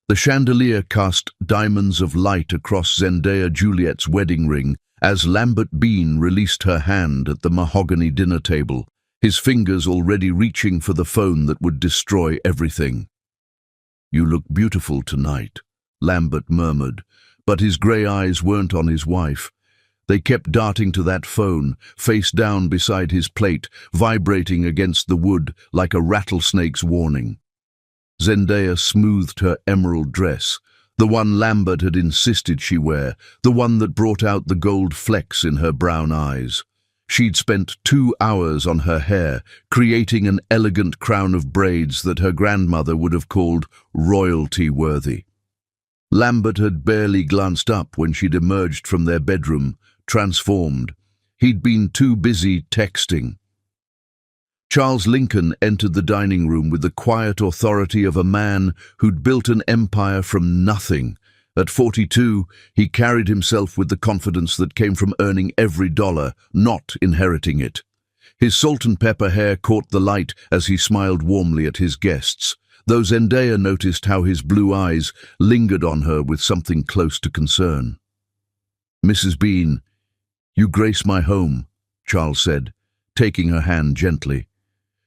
The chandelier cast diamonds of light across Zendaya-Juliet's wedding ring as Lambert Bean released her hand at the mahogany dinner table, his fingers already reaching for the phone that would destroy everything. "You look beautiful tonight," Lambert murmured, but his grey eyes weren't on his wife. They kept darting to that phone, face down beside his plate, vibrating against the wood like a rattlesnake's warning. Zendaya smoothed her emerald dress, the one Lambert had insisted she wear, the one that brought out the gold flecks in her brown eyes. She'd spent 2 hours on her hair, creating an elegant crown of braids that her grandmother would have called royalty-worthy. Lambert had barely glanced up when she'd emerged from their bedroom, transformed. He'd been too busy texting. Charles Lincoln entered the dining room with the quiet authority of a man who'd built an empire from nothing. At 42, he carried himself with the confidence that came from earning every dollar, not inheriting it. His salt and pepper hair caught the light as he smiled warmly at his guests, though Zendaya noticed how his blue eyes lingered on her with something close to concern. "Mrs. Bean, you grace my home," Charles said, taking her hand gently.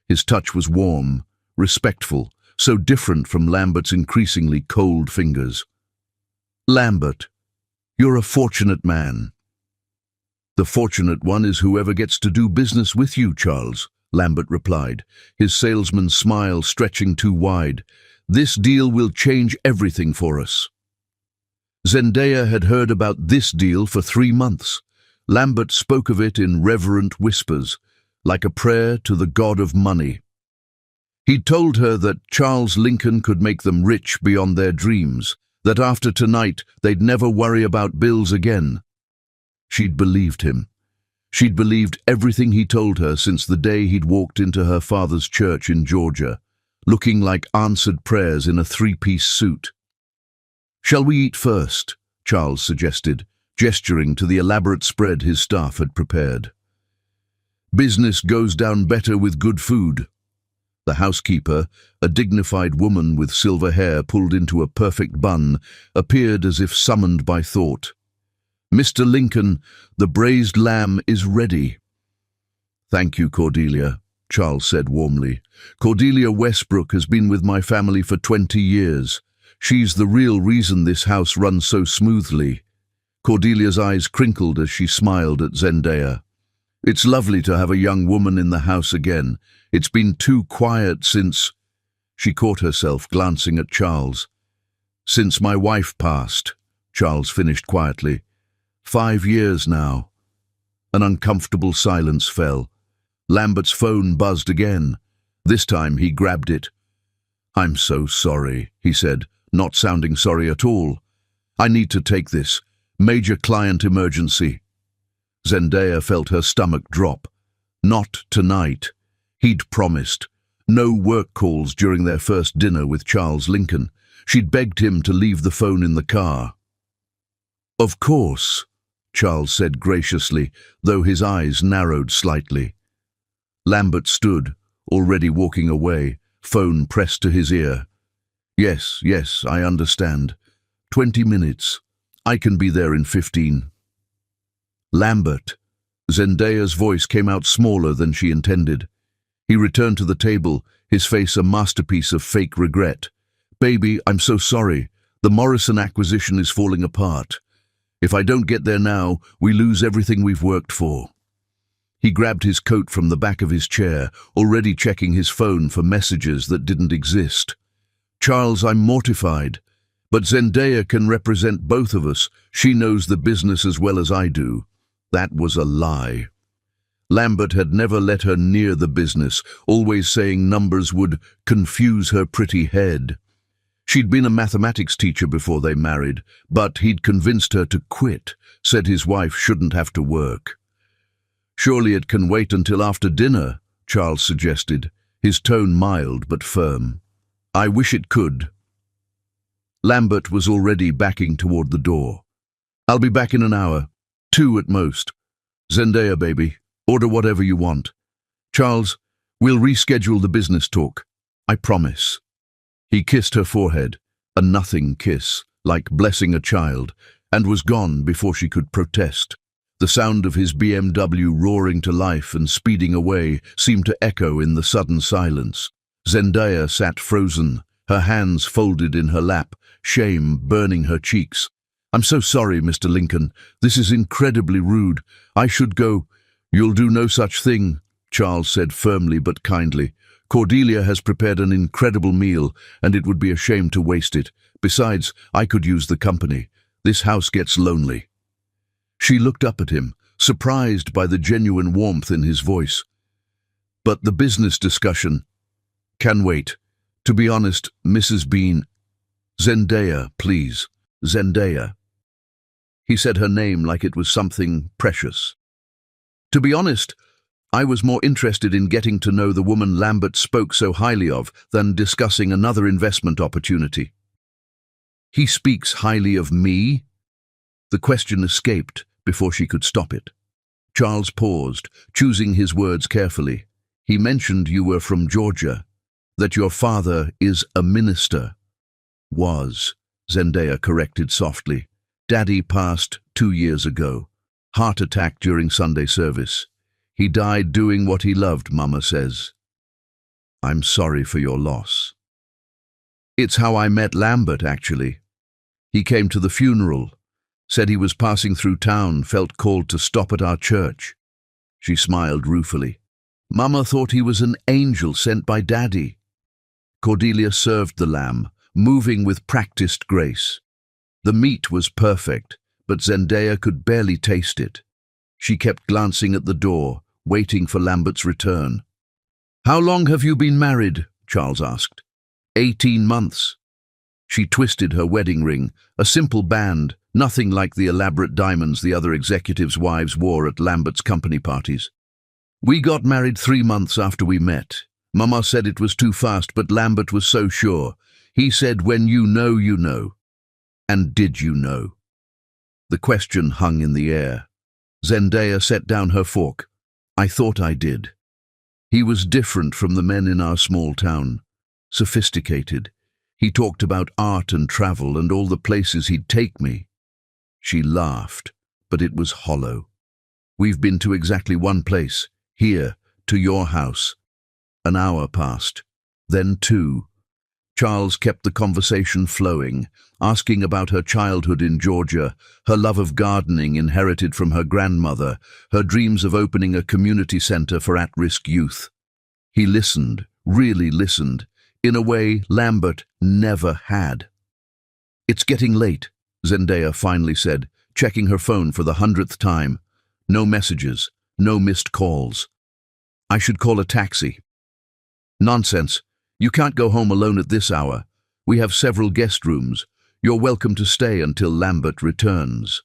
His touch was warm, respectful, so different from Lambert's increasingly cold fingers. "Lambert, you're a fortunate man." "The fortunate one is whoever gets to do business with you, Charles," Lambert replied, his salesman's smile stretching too wide. "This deal will change everything for us." Zendaya had heard about this deal for 3 months. Lambert spoke of it in reverent whispers, like a prayer to the god of money. He'd told her that Charles Lincoln could make them rich beyond their dreams, that after tonight they'd never worry about bills again. She'd believed him. She'd believed everything he told her since the day he'd walked into her father's church in Georgia, looking like answered prayers in a 3-piece suit. "Shall we eat first?" Charles suggested, gesturing to the elaborate spread his staff had prepared. "Business goes down better with good food." The housekeeper, a dignified woman with silver hair pulled into a perfect bun, appeared as if summoned by thought. "Mr. Lincoln, the braised lamb is ready." "Thank you, Cordelia," Charles said warmly. "Cordelia Westbrook has been with my family for 20 years. She's the real reason this house runs so smoothly." Cordelia's eyes crinkled as she smiled at Zendaya. "It's lovely to have a young woman in the house again. It's been too quiet since—" She caught herself glancing at Charles. "Since my wife passed," Charles finished quietly. 5 years now." An uncomfortable silence fell. Lambert's phone buzzed again. This time he grabbed it. "I'm so sorry," he said, not sounding sorry at all. "I need to take this. Major client emergency." Zendaya felt her stomach drop. Not tonight. He'd promised. No work calls during their first dinner with Charles Lincoln. She'd begged him to leave the phone in the car. "Of course," Charles said graciously, though his eyes narrowed slightly. Lambert stood, already walking away, phone pressed to his ear. Yes, I understand. 20 minutes. I can be there in 15. "Lambert." Zendaya's voice came out smaller than she intended. He returned to the table, his face a masterpiece of fake regret. "Baby, I'm so sorry. The Morrison acquisition is falling apart. If I don't get there now, we lose everything we've worked for." He grabbed his coat from the back of his chair, already checking his phone for messages that didn't exist. "Charles, I'm mortified. But Zendaya can represent both of us. She knows the business as well as I do." That was a lie. Lambert had never let her near the business, always saying numbers would confuse her pretty head. She'd been a mathematics teacher before they married, but he'd convinced her to quit, said his wife shouldn't have to work. "Surely it can wait until after dinner," Charles suggested, his tone mild but firm. "I wish it could." Lambert was already backing toward the door. "I'll be back in an hour. 2 at most. Zendaya, baby, order whatever you want. Charles, we'll reschedule the business talk. I promise." He kissed her forehead. A nothing kiss, like blessing a child, and was gone before she could protest. The sound of his BMW roaring to life and speeding away seemed to echo in the sudden silence. Zendaya sat frozen, her hands folded in her lap, shame burning her cheeks. "I'm so sorry, Mr. Lincoln. This is incredibly rude. I should go." "You'll do no such thing," Charles said firmly but kindly. "Cordelia has prepared an incredible meal, and it would be a shame to waste it. Besides, I could use the company. This house gets lonely." She looked up at him, surprised by the genuine warmth in his voice. "But the business discussion can wait. To be honest, Mrs. Bean—" "Zendaya, please. Zendaya." He said her name like it was something precious. "To be honest, I was more interested in getting to know the woman Lambert spoke so highly of than discussing another investment opportunity." "He speaks highly of me?" The question escaped before she could stop it. Charles paused, choosing his words carefully. "He mentioned you were from Georgia, that your father is a minister." "Was," Zendaya corrected softly. "Daddy passed 2 years ago. Heart attack during Sunday service. He died doing what he loved, Mama says." "I'm sorry for your loss." "It's how I met Lambert, actually. He came to the funeral, said he was passing through town, felt called to stop at our church." She smiled ruefully. "Mama thought he was an angel sent by Daddy." Cordelia served the lamb, moving with practiced grace. The meat was perfect, but Zendaya could barely taste it. She kept glancing at the door, waiting for Lambert's return. "How long have you been married?" Charles asked. 18 months. She twisted her wedding ring, a simple band, nothing like the elaborate diamonds the other executives' wives wore at Lambert's company parties. "We got married 3 months after we met. Mama said it was too fast, but Lambert was so sure. He said, when you know, you know." "And did you know?" The question hung in the air. Zendaya set down her fork. "I thought I did. He was different from the men in our small town. Sophisticated. He talked about art and travel and all the places he'd take me." She laughed, but it was hollow. "We've been to exactly one place, here, to your house." An hour passed, then 2. Charles kept the conversation flowing, asking about her childhood in Georgia, her love of gardening inherited from her grandmother, her dreams of opening a community center for at-risk youth. He listened, really listened, in a way Lambert never had. "It's getting late," Zendaya finally said, checking her phone for the 100th time. No messages, no missed calls. "I should call a taxi." "Nonsense. You can't go home alone at this hour. We have several guest rooms. You're welcome to stay until Lambert returns."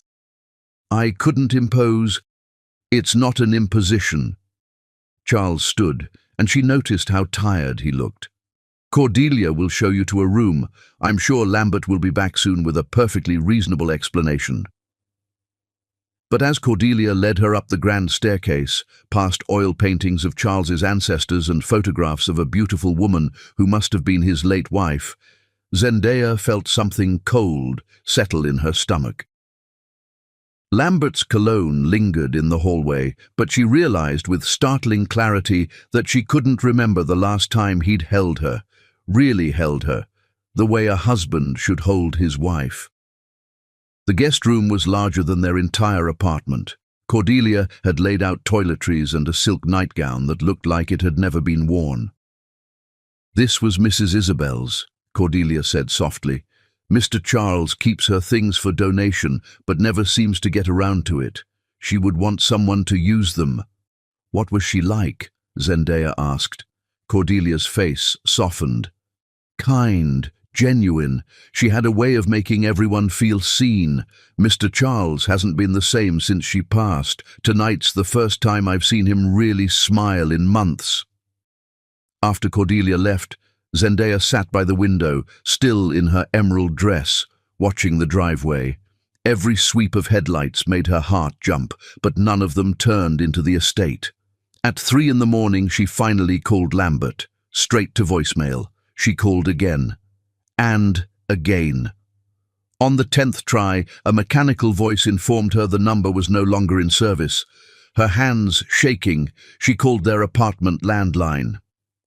"I couldn't impose." "It's not an imposition." Charles stood, and she noticed how tired he looked. "Cordelia will show you to a room. I'm sure Lambert will be back soon with a perfectly reasonable explanation." But as Cordelia led her up the grand staircase, past oil paintings of Charles's ancestors and photographs of a beautiful woman who must have been his late wife, Zendaya felt something cold settle in her stomach. Lambert's cologne lingered in the hallway, but she realized with startling clarity that she couldn't remember the last time he'd held her, really held her, the way a husband should hold his wife. The guest room was larger than their entire apartment. Cordelia had laid out toiletries and a silk nightgown that looked like it had never been worn. "This was Mrs. Isabel's," Cordelia said softly. "Mr. Charles keeps her things for donation, but never seems to get around to it. She would want someone to use them." "What was she like?" Zendaya asked. Cordelia's face softened. "Kind. Genuine. She had a way of making everyone feel seen. Mr. Charles hasn't been the same since she passed. Tonight's the first time I've seen him really smile in months." After Cordelia left, Zendaya sat by the window, still in her emerald dress, watching the driveway. Every sweep of headlights made her heart jump, but none of them turned into the estate. At 3 in the morning, she finally called Lambert. Straight to voicemail. She called again. "And again. On the 10th try, a mechanical voice informed her the number was no longer in service. Her hands shaking, she called their apartment landline.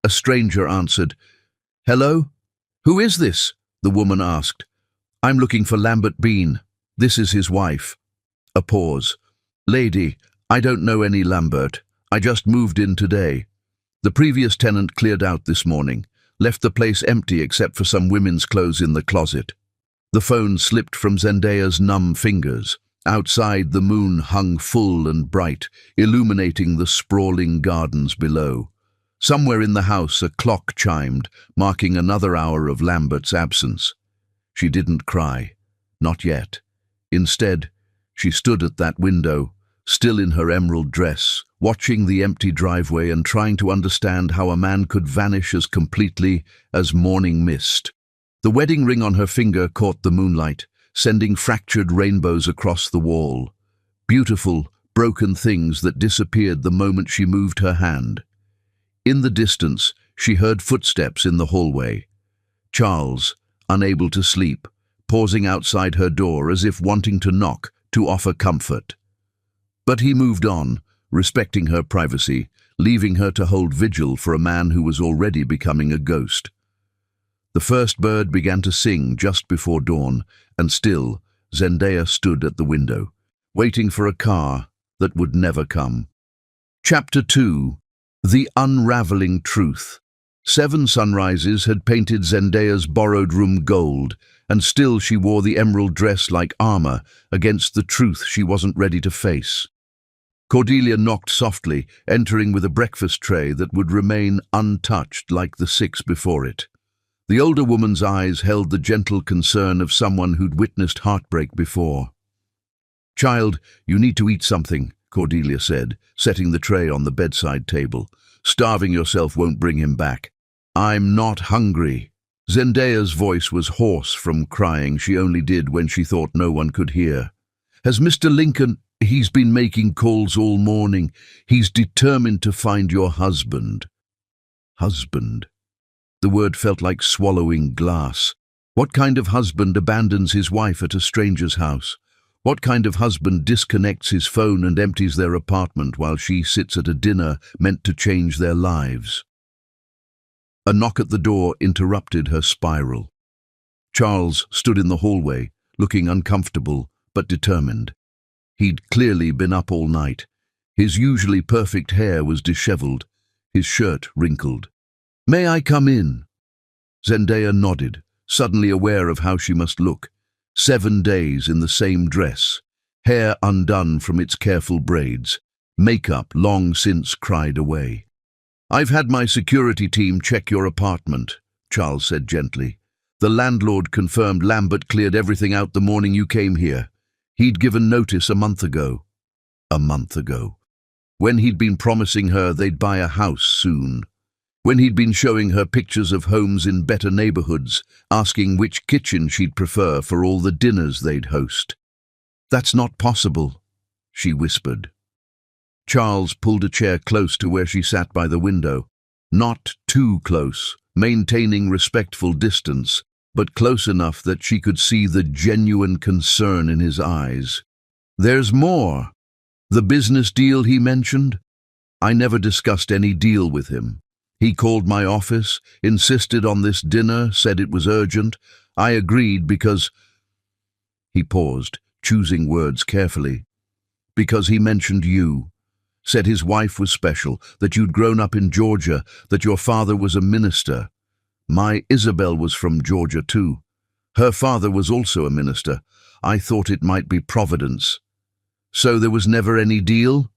A stranger answered. "Hello? Who is this?" the woman asked. "I'm looking for Lambert Bean. This is his wife." A pause. "Lady, I don't know any Lambert. I just moved in today. The previous tenant cleared out this morning, left the place empty except for some women's clothes in the closet." The phone slipped from Zendaya's numb fingers. Outside, the moon hung full and bright, illuminating the sprawling gardens below. Somewhere in the house, a clock chimed, marking another hour of Lambert's absence. She didn't cry. Not yet. Instead, she stood at that window, still in her emerald dress, watching the empty driveway and trying to understand how a man could vanish as completely as morning mist. The wedding ring on her finger caught the moonlight, sending fractured rainbows across the wall. Beautiful, broken things that disappeared the moment she moved her hand. In the distance, she heard footsteps in the hallway. Charles, unable to sleep, pausing outside her door as if wanting to knock, to offer comfort. But he moved on, respecting her privacy, leaving her to hold vigil for a man who was already becoming a ghost. The first bird began to sing just before dawn, and still, Zendaya stood at the window, waiting for a car that would never come. Chapter 2. The Unraveling Truth. 7 sunrises had painted Zendaya's borrowed room gold, and still she wore the emerald dress like armor against the truth she wasn't ready to face. Cordelia knocked softly, entering with a breakfast tray that would remain untouched like the 6 before it. The older woman's eyes held the gentle concern of someone who'd witnessed heartbreak before. "Child, you need to eat something," Cordelia said, setting the tray on the bedside table. "Starving yourself won't bring him back." "I'm not hungry." Zendaya's voice was hoarse from crying she only did when she thought no one could hear. "Has Mr. Lincoln... He's been making calls all morning. He's determined to find your husband." Husband. The word felt like swallowing glass. What kind of husband abandons his wife at a stranger's house? What kind of husband disconnects his phone and empties their apartment while she sits at a dinner meant to change their lives? A knock at the door interrupted her spiral. Charles stood in the hallway, looking uncomfortable but determined. He'd clearly been up all night. His usually perfect hair was disheveled, his shirt wrinkled. "May I come in?" Zendaya nodded, suddenly aware of how she must look. 7 days in the same dress, hair undone from its careful braids, makeup long since cried away. "I've had my security team check your apartment," Charles said gently. "The landlord confirmed Lambert cleared everything out the morning you came here. He'd given notice a month ago." A month ago. When he'd been promising her they'd buy a house soon. When he'd been showing her pictures of homes in better neighborhoods, asking which kitchen she'd prefer for all the dinners they'd host. "That's not possible," she whispered. Charles pulled a chair close to where she sat by the window. Not too close, maintaining respectful distance, but close enough that she could see the genuine concern in his eyes. "There's more. The business deal he mentioned? I never discussed any deal with him. He called my office, insisted on this dinner, said it was urgent. I agreed because..." He paused, choosing words carefully. "Because he mentioned you. Said his wife was special, that you'd grown up in Georgia, that your father was a minister. My Isabel was from Georgia too. Her father was also a minister. I thought it might be Providence." "So there was never any deal?"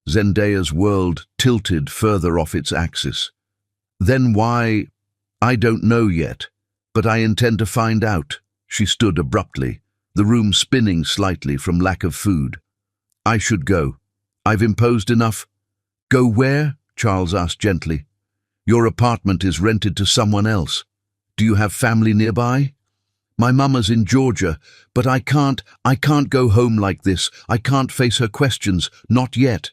Zendaya's world tilted further off its axis. "Then why..." "I don't know yet, but I intend to find out." She stood abruptly, the room spinning slightly from lack of food. "I should go. I've imposed enough." "Go where?" Charles asked gently. "Your apartment is rented to someone else. Do you have family nearby?" "My mama's in Georgia, but I can't go home like this. I can't face her questions, not yet."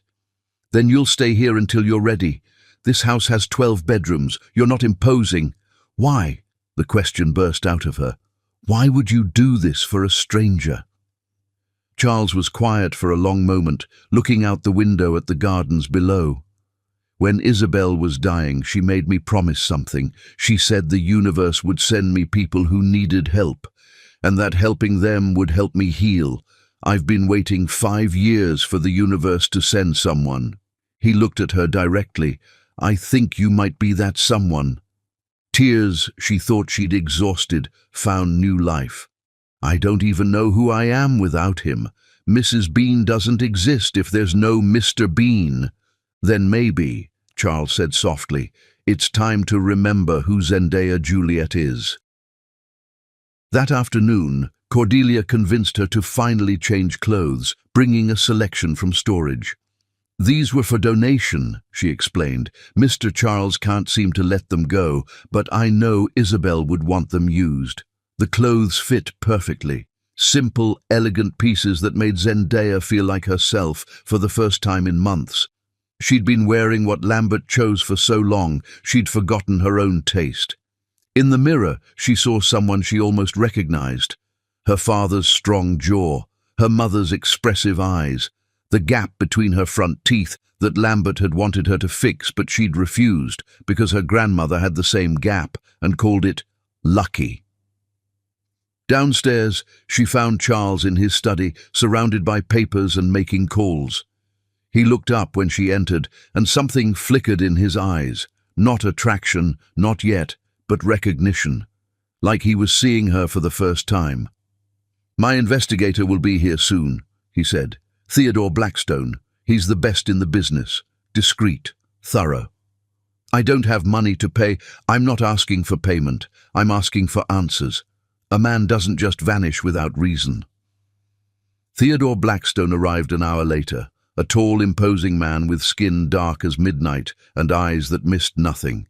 "Then you'll stay here until you're ready. This house has 12 bedrooms. You're not imposing." "Why?" The question burst out of her. Why would you do this for a stranger? Charles was quiet for a long moment, looking out the window at the gardens below. When Isabel was dying, she made me promise something. She said the universe would send me people who needed help, and that helping them would help me heal. I've been waiting 5 years for the universe to send someone. He looked at her directly. I think you might be that someone. Tears she thought she'd exhausted found new life. I don't even know who I am without him. Mrs. Bean doesn't exist if there's no Mr. Bean. Then maybe, Charles said softly, it's time to remember who Zendaya Juliet is. That afternoon, Cordelia convinced her to finally change clothes, bringing a selection from storage. These were for donation, she explained. Mr. Charles can't seem to let them go, but I know Isabel would want them used. The clothes fit perfectly. Simple, elegant pieces that made Zendaya feel like herself for the first time in months. She'd been wearing what Lambert chose for so long, she'd forgotten her own taste. In the mirror, she saw someone she almost recognized. Her father's strong jaw, her mother's expressive eyes, the gap between her front teeth that Lambert had wanted her to fix but she'd refused because her grandmother had the same gap and called it lucky. Downstairs, she found Charles in his study, surrounded by papers and making calls. He looked up when she entered, and something flickered in his eyes. Not attraction, not yet, but recognition. Like he was seeing her for the first time. My investigator will be here soon, he said. Theodore Blackstone. He's the best in the business. Discreet, thorough. I don't have money to pay. I'm not asking for payment. I'm asking for answers. A man doesn't just vanish without reason. Theodore Blackstone arrived an hour later, a tall, imposing man with skin dark as midnight and eyes that missed nothing.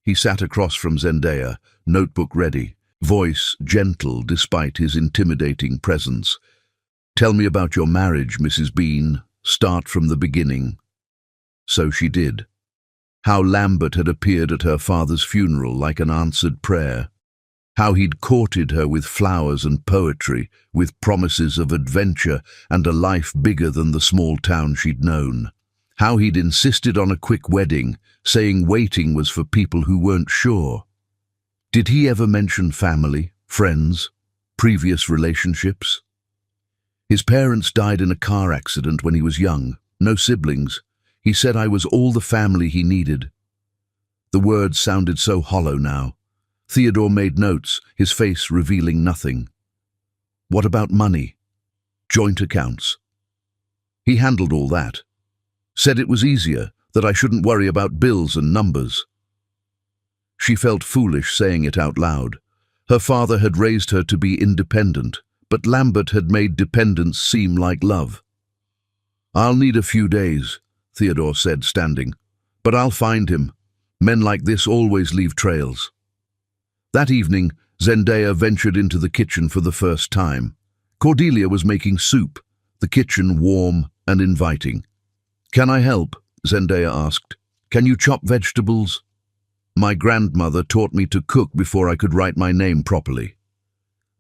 He sat across from Zendaya, notebook ready, voice gentle despite his intimidating presence. Tell me about your marriage, Mrs. Bean. Start from the beginning. So she did. How Lambert had appeared at her father's funeral like an answered prayer. How he'd courted her with flowers and poetry, with promises of adventure and a life bigger than the small town she'd known. How he'd insisted on a quick wedding, saying waiting was for people who weren't sure. Did he ever mention family, friends, previous relationships? His parents died in a car accident when he was young, no siblings. He said I was all the family he needed. The words sounded so hollow now. Theodore made notes, his face revealing nothing. What about money? Joint accounts. He handled all that. Said it was easier, that I shouldn't worry about bills and numbers. She felt foolish saying it out loud. Her father had raised her to be independent, but Lambert had made dependence seem like love. I'll need a few days, Theodore said, standing. But I'll find him. Men like this always leave trails. That evening, Zendaya ventured into the kitchen for the first time. Cordelia was making soup, the kitchen warm and inviting. Can I help? Zendaya asked. Can you chop vegetables? My grandmother taught me to cook before I could write my name properly.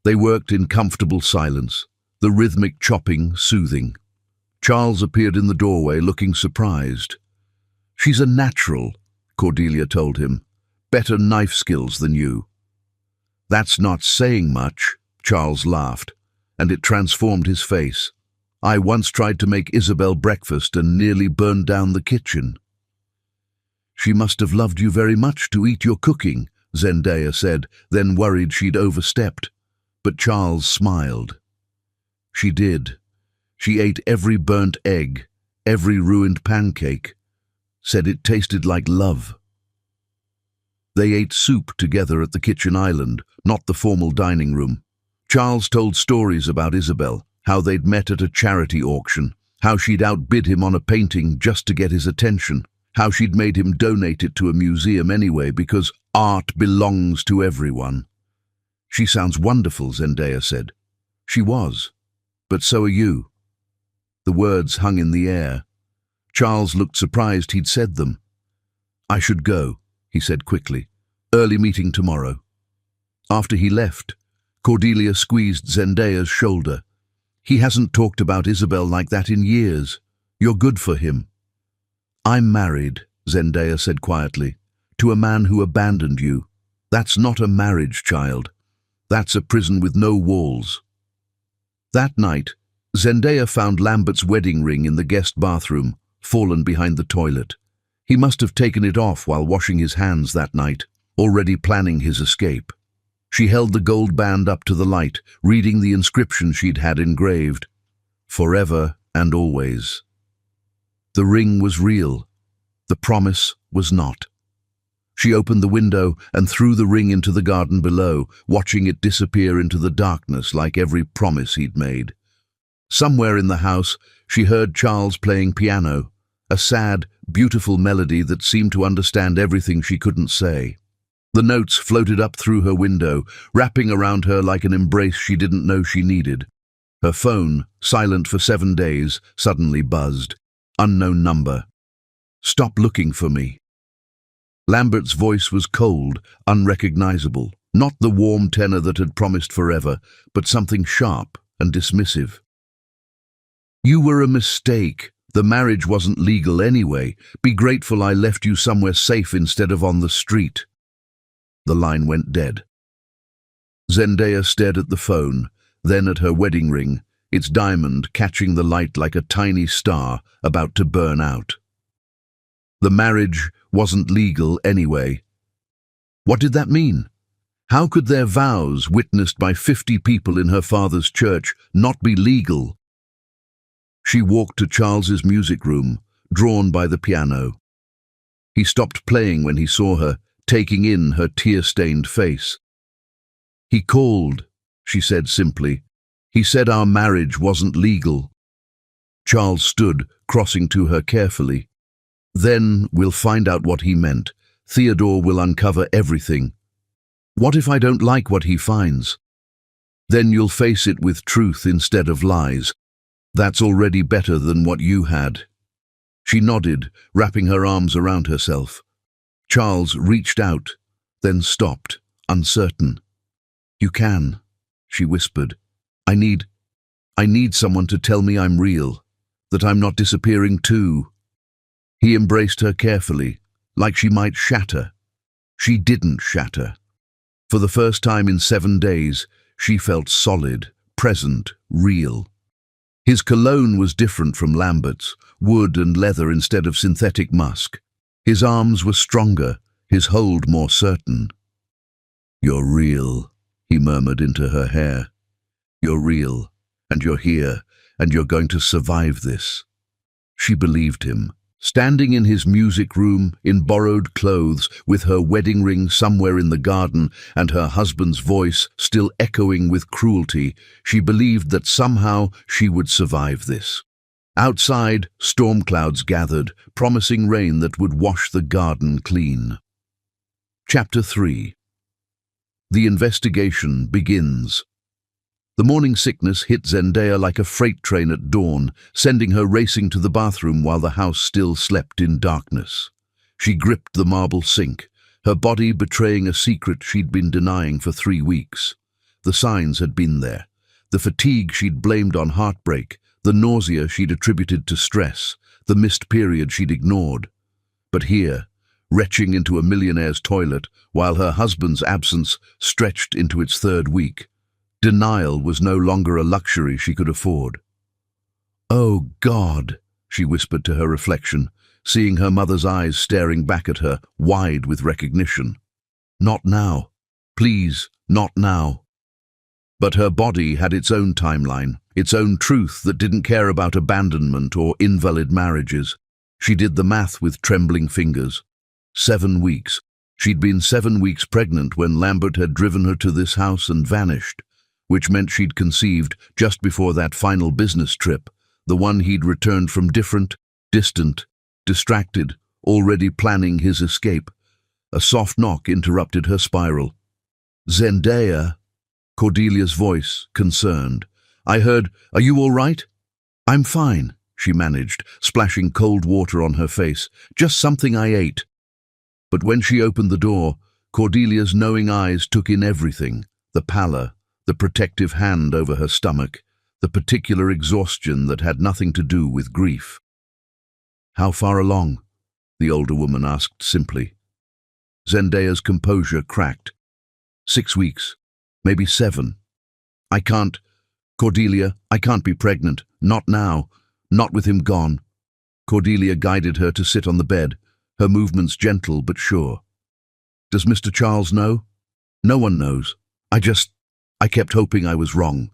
They worked in comfortable silence, the rhythmic chopping soothing. Charles appeared in the doorway looking surprised. She's a natural, Cordelia told him. Better knife skills than you. That's not saying much, Charles laughed, and it transformed his face. I once tried to make Isabel breakfast and nearly burned down the kitchen. She must have loved you very much to eat your cooking, Zendaya said, then worried she'd overstepped. But Charles smiled. She did. She ate every burnt egg, every ruined pancake, said it tasted like love. They ate soup together at the kitchen island, not the formal dining room. Charles told stories about Isabel, how they'd met at a charity auction, how she'd outbid him on a painting just to get his attention, how she'd made him donate it to a museum anyway because art belongs to everyone. She sounds wonderful, Zendaya said. She was. But so are you. The words hung in the air. Charles looked surprised he'd said them. I should go, he said quickly. Early meeting tomorrow. After he left, Cordelia squeezed Zendaya's shoulder. He hasn't talked about Isabel like that in years. You're good for him. I'm married, Zendaya said quietly, to a man who abandoned you. That's not a marriage, child. That's a prison with no walls. That night, Zendaya found Lambert's wedding ring in the guest bathroom, fallen behind the toilet. He must have taken it off while washing his hands that night, already planning his escape. She held the gold band up to the light, reading the inscription she'd had engraved. Forever and always. The ring was real. The promise was not. She opened the window and threw the ring into the garden below, watching it disappear into the darkness like every promise he'd made. Somewhere in the house, she heard Charles playing piano, a sad, beautiful melody that seemed to understand everything she couldn't say. The notes floated up through her window, wrapping around her like an embrace she didn't know she needed. Her phone, silent for 7 days, suddenly buzzed. Unknown number. Stop looking for me. Lambert's voice was cold, unrecognizable, not the warm tenor that had promised forever, but something sharp and dismissive. You were a mistake. The marriage wasn't legal anyway. Be grateful I left you somewhere safe instead of on the street. The line went dead. Zendaya stared at the phone, then at her wedding ring, its diamond catching the light like a tiny star about to burn out. The marriage wasn't legal anyway. What did that mean? How could their vows, witnessed by 50 people in her father's church, not be legal? She walked to Charles's music room, drawn by the piano. He stopped playing when he saw her, taking in her tear-stained face. He called, she said simply. He said our marriage wasn't legal. Charles stood, crossing to her carefully. Then we'll find out what he meant. Theodore will uncover everything. What if I don't like what he finds? Then you'll face it with truth instead of lies. That's already better than what you had. She nodded, wrapping her arms around herself. Charles reached out, then stopped, uncertain. You can, she whispered. I need someone to tell me I'm real, that I'm not disappearing too. He embraced her carefully, like she might shatter. She didn't shatter. For the first time in 7 days, she felt solid, present, real. His cologne was different from Lambert's, wood and leather instead of synthetic musk. His arms were stronger, his hold more certain. You're real, he murmured into her hair. You're real, and you're here, and you're going to survive this. She believed him. Standing in his music room, in borrowed clothes, with her wedding ring somewhere in the garden and her husband's voice still echoing with cruelty, she believed that somehow she would survive this. Outside, storm clouds gathered, promising rain that would wash the garden clean. Chapter 3. The investigation begins. The morning sickness hit Zendaya like a freight train at dawn, sending her racing to the bathroom while the house still slept in darkness. She gripped the marble sink, her body betraying a secret she'd been denying for 3 weeks. The signs had been there. The fatigue she'd blamed on heartbreak, the nausea she'd attributed to stress, the missed period she'd ignored. But here, retching into a millionaire's toilet, while her husband's absence stretched into its 3rd week, denial was no longer a luxury she could afford. "Oh, God," she whispered to her reflection, seeing her mother's eyes staring back at her, wide with recognition. Not now. Please, not now. But her body had its own timeline, its own truth that didn't care about abandonment or invalid marriages. She did the math with trembling fingers. 7 weeks. She'd been 7 weeks pregnant when Lambert had driven her to this house and vanished, which meant she'd conceived just before that final business trip, the one he'd returned from different, distant, distracted, already planning his escape. A soft knock interrupted her spiral. "Zendaya," Cordelia's voice, concerned. "I heard, are you all right?" "I'm fine," she managed, splashing cold water on her face. "Just something I ate." But when she opened the door, Cordelia's knowing eyes took in everything, the pallor, the protective hand over her stomach, the particular exhaustion that had nothing to do with grief. "How far along?" the older woman asked simply. Zendaya's composure cracked. 6 weeks, maybe 7. "I can't, Cordelia, I can't be pregnant. Not now. Not with him gone." Cordelia guided her to sit on the bed, her movements gentle but sure. "Does Mr. Charles know?" "No one knows. I kept hoping I was wrong."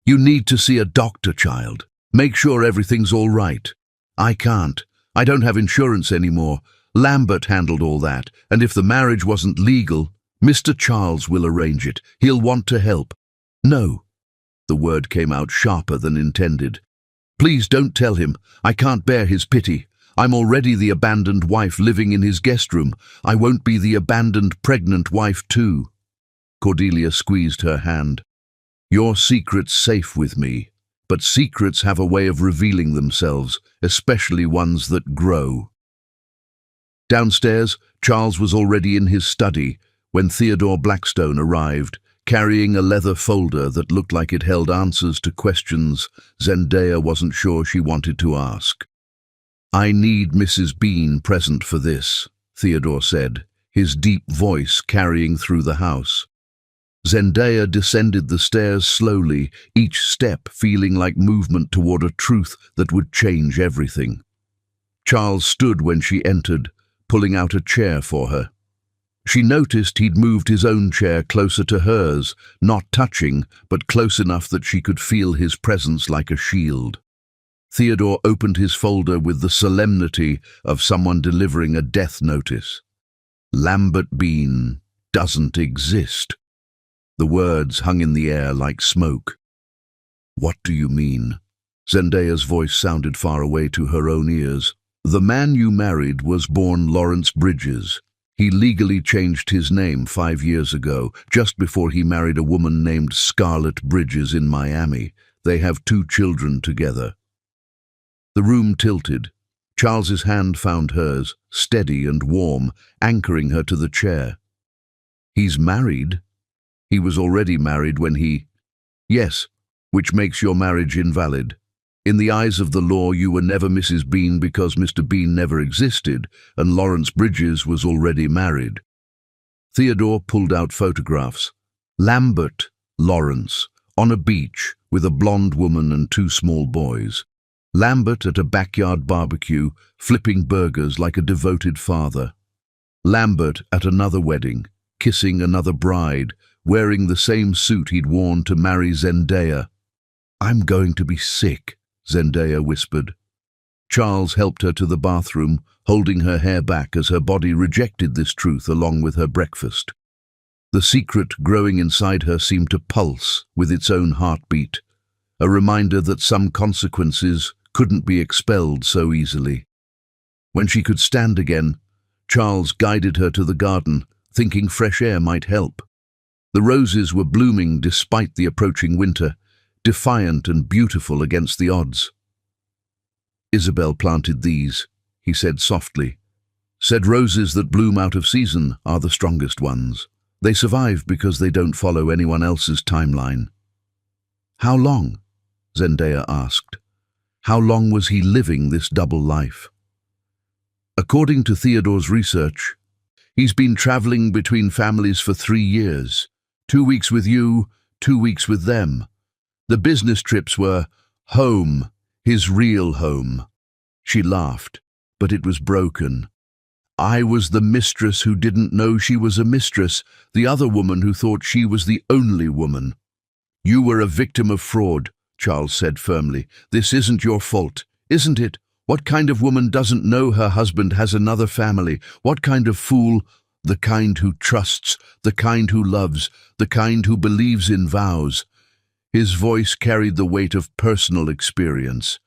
"You need to see a doctor, child. Make sure everything's all right." "I can't. I don't have insurance anymore. Lambert handled all that, and if the marriage wasn't legal, Mr. Charles will arrange it. He'll want to help." "No." The word came out sharper than intended. "Please don't tell him. I can't bear his pity. I'm already the abandoned wife living in his guest room. I won't be the abandoned pregnant wife too." Cordelia squeezed her hand. "Your secret's safe with me, but secrets have a way of revealing themselves, especially ones that grow." Downstairs, Charles was already in his study when Theodore Blackstone arrived, carrying a leather folder that looked like it held answers to questions Zendaya wasn't sure she wanted to ask. "I need Mrs. Bean present for this," Theodore said, his deep voice carrying through the house. Zendaya descended the stairs slowly, each step feeling like movement toward a truth that would change everything. Charles stood when she entered, pulling out a chair for her. She noticed he'd moved his own chair closer to hers, not touching, but close enough that she could feel his presence like a shield. Theodore opened his folder with the solemnity of someone delivering a death notice. "Lambert Bean doesn't exist." The words hung in the air like smoke. "What do you mean?" Zendaya's voice sounded far away to her own ears. "The man you married was born Lawrence Bridges. He legally changed his name 5 years ago, just before he married a woman named Scarlett Bridges in Miami. They have 2 children together." The room tilted. Charles's hand found hers, steady and warm, anchoring her to the chair. "He's married?" "He was already married when he—" "Yes, which makes your marriage invalid. In the eyes of the law, you were never Mrs. Bean because Mr. Bean never existed, and Lawrence Bridges was already married." Theodore pulled out photographs. Lambert Lawrence, on a beach, with a blonde woman and 2 small boys. Lambert at a backyard barbecue, flipping burgers like a devoted father. Lambert at another wedding, kissing another bride, wearing the same suit he'd worn to marry Zendaya. "I'm going to be sick," Zendaya whispered. Charles helped her to the bathroom, holding her hair back as her body rejected this truth along with her breakfast. The secret growing inside her seemed to pulse with its own heartbeat, a reminder that some consequences couldn't be expelled so easily. When she could stand again, Charles guided her to the garden, thinking fresh air might help. The roses were blooming despite the approaching winter, defiant and beautiful against the odds. "Isabel planted these," he said softly. "Said roses that bloom out of season are the strongest ones. They survive because they don't follow anyone else's timeline." "How long?" Zendaya asked. How long was he living this double life? According to Theodore's research, he's been traveling between families for 3 years. 2 weeks with you, 2 weeks with them. The business trips were home, his real home. She laughed, but it was broken. I was the mistress who didn't know she was a mistress, the other woman who thought she was the only woman. You were a victim of fraud, Charles said firmly. This isn't your fault, isn't it? What kind of woman doesn't know her husband has another family? What kind of fool? The kind who trusts, the kind who loves, the kind who believes in vows. His voice carried the weight of personal experience.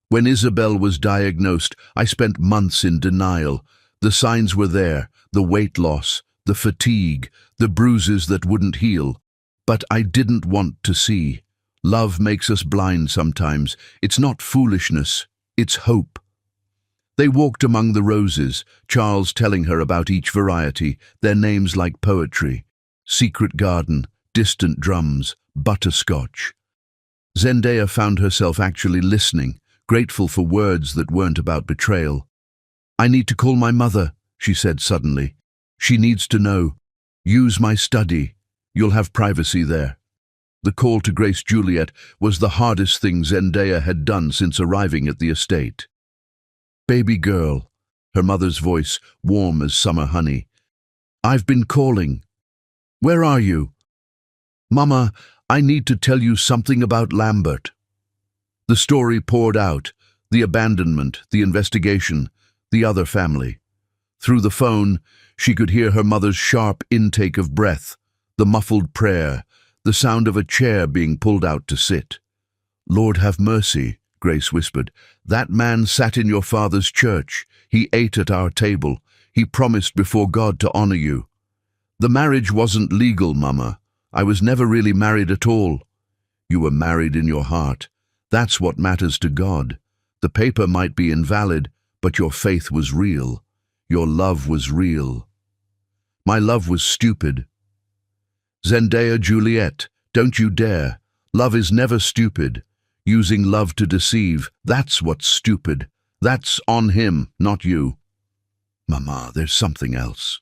When Isabel was diagnosed, I spent months in denial. The signs were there, the weight loss, the fatigue, the bruises that wouldn't heal. But I didn't want to see. Love makes us blind sometimes. It's not foolishness, it's hope. They walked among the roses, Charles telling her about each variety, their names like poetry. Secret garden, distant drums, butterscotch. Zendaya found herself actually listening, grateful for words that weren't about betrayal. "I need to call my mother," she said suddenly. "She needs to know. Use my study. You'll have privacy there." The call to Grace Juliet was the hardest thing Zendaya had done since arriving at the estate. "Baby girl," her mother's voice warm as summer honey. "I've been calling. Where are you?" "Mama, I need to tell you something about Lambert." The story poured out, the abandonment, the investigation, the other family. Through the phone, she could hear her mother's sharp intake of breath, the muffled prayer, the sound of a chair being pulled out to sit. "Lord have mercy," Grace whispered. "That man sat in your father's church. He ate at our table. He promised before God to honor you." "The marriage wasn't legal, Mama. I was never really married at all." "You were married in your heart. That's what matters to God. The paper might be invalid, but your faith was real. Your love was real." "My love was stupid." "Zendaya Juliet, don't you dare. Love is never stupid. Using love to deceive, that's what's stupid. That's on him, not you." "Mama, there's something else."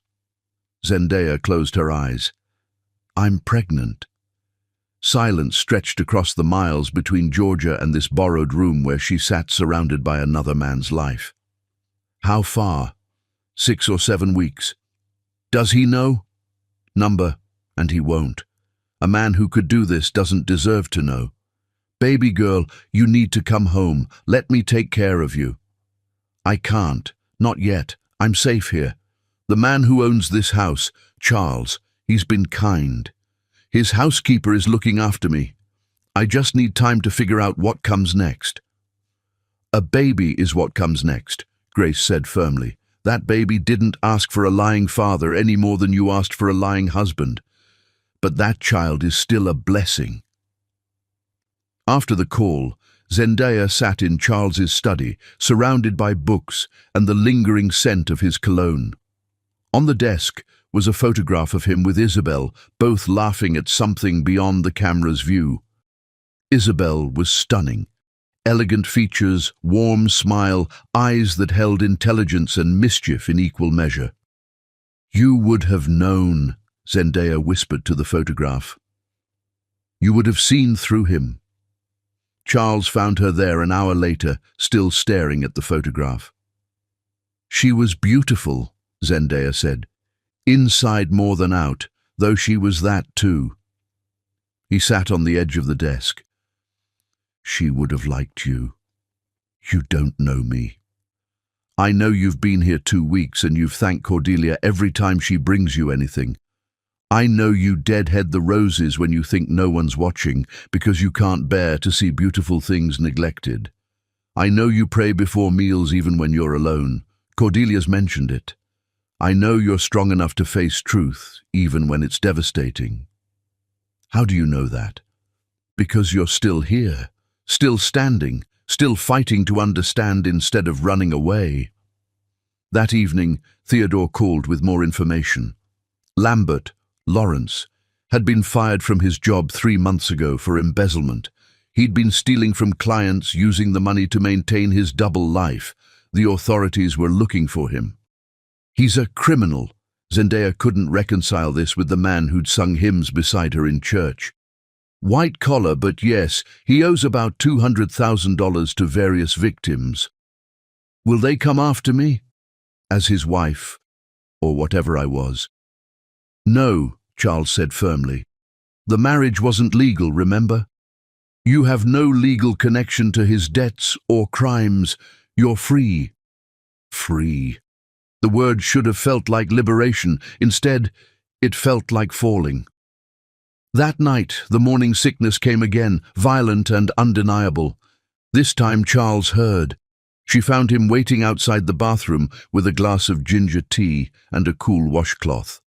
Zendaya closed her eyes. "I'm pregnant." Silence stretched across the miles between Georgia and this borrowed room where she sat surrounded by another man's life. "How far?" 6 or 7 weeks. "Does he know?" "Number, and he won't. A man who could do this doesn't deserve to know." "Baby girl, you need to come home. Let me take care of you." "I can't. Not yet. I'm safe here. The man who owns this house, Charles, he's been kind. His housekeeper is looking after me. I just need time to figure out what comes next." "A baby is what comes next," Grace said firmly. "That baby didn't ask for a lying father any more than you asked for a lying husband. But that child is still a blessing." After the call, Zendaya sat in Charles's study, surrounded by books and the lingering scent of his cologne. On the desk was a photograph of him with Isabel, both laughing at something beyond the camera's view. Isabel was stunning. Elegant features, warm smile, eyes that held intelligence and mischief in equal measure. "You would have known," Zendaya whispered to the photograph. "You would have seen through him." Charles found her there an hour later, still staring at the photograph. "She was beautiful," Zendaya said. "Inside more than out, though she was that too." He sat on the edge of the desk. "She would have liked you. You don't know me. I know you've been here 2 weeks and you've thanked Cordelia every time she brings you anything. I know you deadhead the roses when you think no one's watching because you can't bear to see beautiful things neglected. I know you pray before meals even when you're alone. Cordelia's mentioned it. I know you're strong enough to face truth even when it's devastating." "How do you know that?" "Because you're still here, still standing, still fighting to understand instead of running away." That evening, Theodore called with more information. Lambert, Lawrence, had been fired from his job 3 months ago for embezzlement. He'd been stealing from clients, using the money to maintain his double life. The authorities were looking for him. "He's a criminal." Zendaya couldn't reconcile this with the man who'd sung hymns beside her in church. "White collar, but yes, he owes about $200,000 to various victims." "Will they come after me?" "As his wife, or whatever I was." "No," Charles said firmly. "The marriage wasn't legal, remember? You have no legal connection to his debts or crimes. You're free." Free. The word should have felt like liberation. Instead, it felt like falling. That night, the morning sickness came again, violent and undeniable. This time Charles heard. She found him waiting outside the bathroom with a glass of ginger tea and a cool washcloth.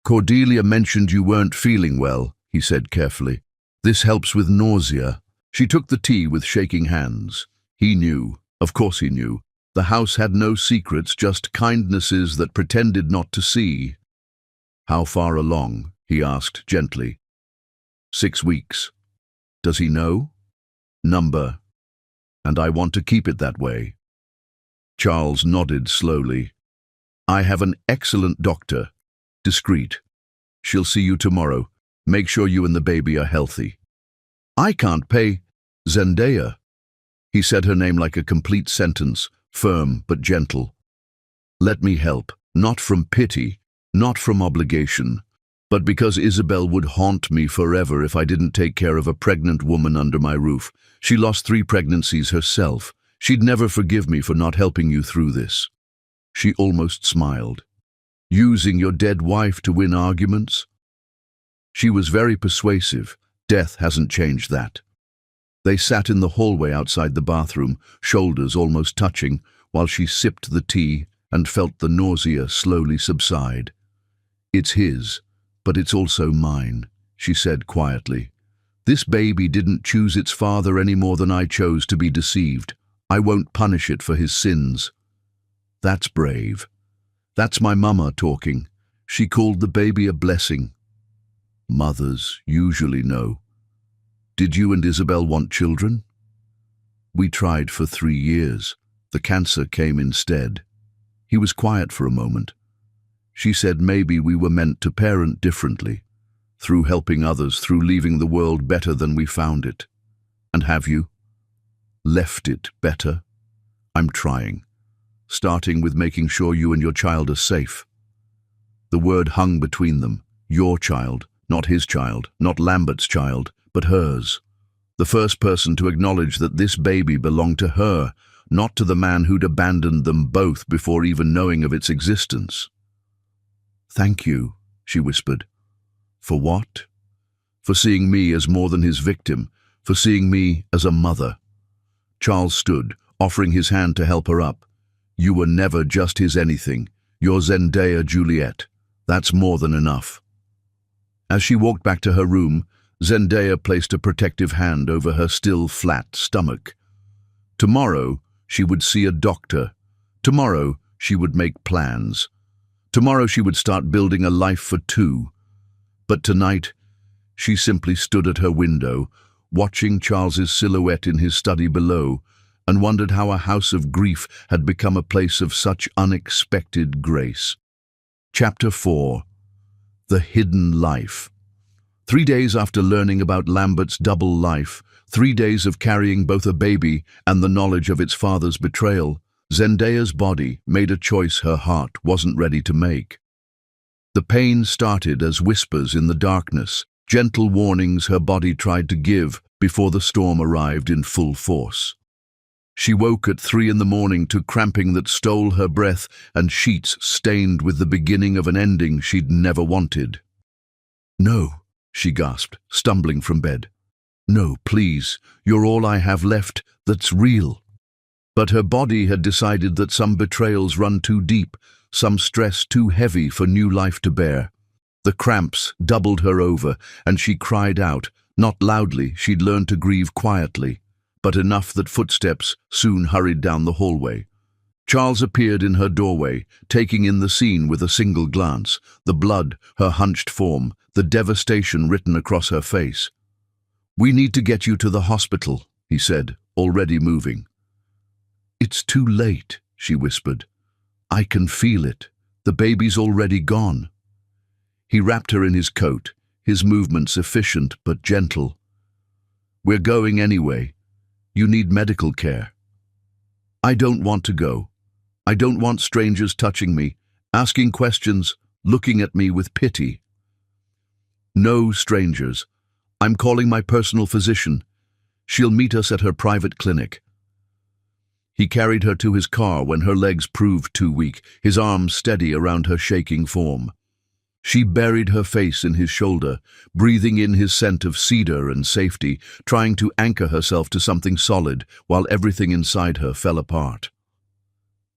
"Cordelia mentioned you weren't feeling well," he said carefully. "This helps with nausea." She took the tea with shaking hands. He knew. Of course he knew. The house had no secrets, just kindnesses that pretended not to see. "How far along?" he asked gently. 6 weeks. Does he know? Number. And I want to keep it that way. Charles nodded slowly. I have an excellent doctor. Discreet. She'll see you tomorrow. Make sure you and the baby are healthy. I can't pay. Zendaya. He said her name like a complete sentence, firm but gentle. Let me help, not from pity, not from obligation, but because Isabel would haunt me forever if I didn't take care of a pregnant woman under my roof. She lost 3 pregnancies herself. She'd never forgive me for not helping you through this. She almost smiled. Using your dead wife to win arguments? She was very persuasive. Death hasn't changed that. They sat in the hallway outside the bathroom, shoulders almost touching, while she sipped the tea and felt the nausea slowly subside. It's his, but it's also mine, she said quietly. This baby didn't choose its father any more than I chose to be deceived. I won't punish it for his sins. That's brave. That's my mama talking. She called the baby a blessing. Mothers usually know. Did you and Isabel want children? We tried for 3 years. The cancer came instead. He was quiet for a moment. She said maybe we were meant to parent differently, through helping others, through leaving the world better than we found it. And have you? Left it better? I'm trying, starting with making sure you and your child are safe. The word hung between them. Your child, not his child, not Lambert's child, but hers. The first person to acknowledge that this baby belonged to her, not to the man who'd abandoned them both before even knowing of its existence. Thank you, she whispered. For what? For seeing me as more than his victim, for seeing me as a mother. Charles stood, offering his hand to help her up. You were never just his anything. You're Zendaya Juliet. That's more than enough. As she walked back to her room, Zendaya placed a protective hand over her still flat stomach. Tomorrow, she would see a doctor. Tomorrow, she would make plans. Tomorrow, she would start building a life for 2. But tonight, she simply stood at her window, watching Charles's silhouette in his study below, and wondered how a house of grief had become a place of such unexpected grace. Chapter 4. The Hidden Life. 3 days after learning about Lambert's double life, 3 days of carrying both a baby and the knowledge of its father's betrayal, Zendaya's body made a choice her heart wasn't ready to make. The pain started as whispers in the darkness, gentle warnings her body tried to give before the storm arrived in full force. She woke at 3 a.m. to cramping that stole her breath and sheets stained with the beginning of an ending she'd never wanted. No, she gasped, stumbling from bed. No, please, you're all I have left that's real. But her body had decided that some betrayals run too deep, some stress too heavy for new life to bear. The cramps doubled her over, and she cried out, not loudly, she'd learned to grieve quietly, but enough that footsteps soon hurried down the hallway. Charles appeared in her doorway, taking in the scene with a single glance, the blood, her hunched form, the devastation written across her face. We need to get you to the hospital, he said, already moving. It's too late, she whispered. I can feel it. The baby's already gone. He wrapped her in his coat, his movements efficient but gentle. We're going anyway. You need medical care. I don't want to go. I don't want strangers touching me, asking questions, looking at me with pity. No strangers. I'm calling my personal physician. She'll meet us at her private clinic. He carried her to his car when her legs proved too weak, his arms steady around her shaking form. She buried her face in his shoulder, breathing in his scent of cedar and safety, trying to anchor herself to something solid while everything inside her fell apart.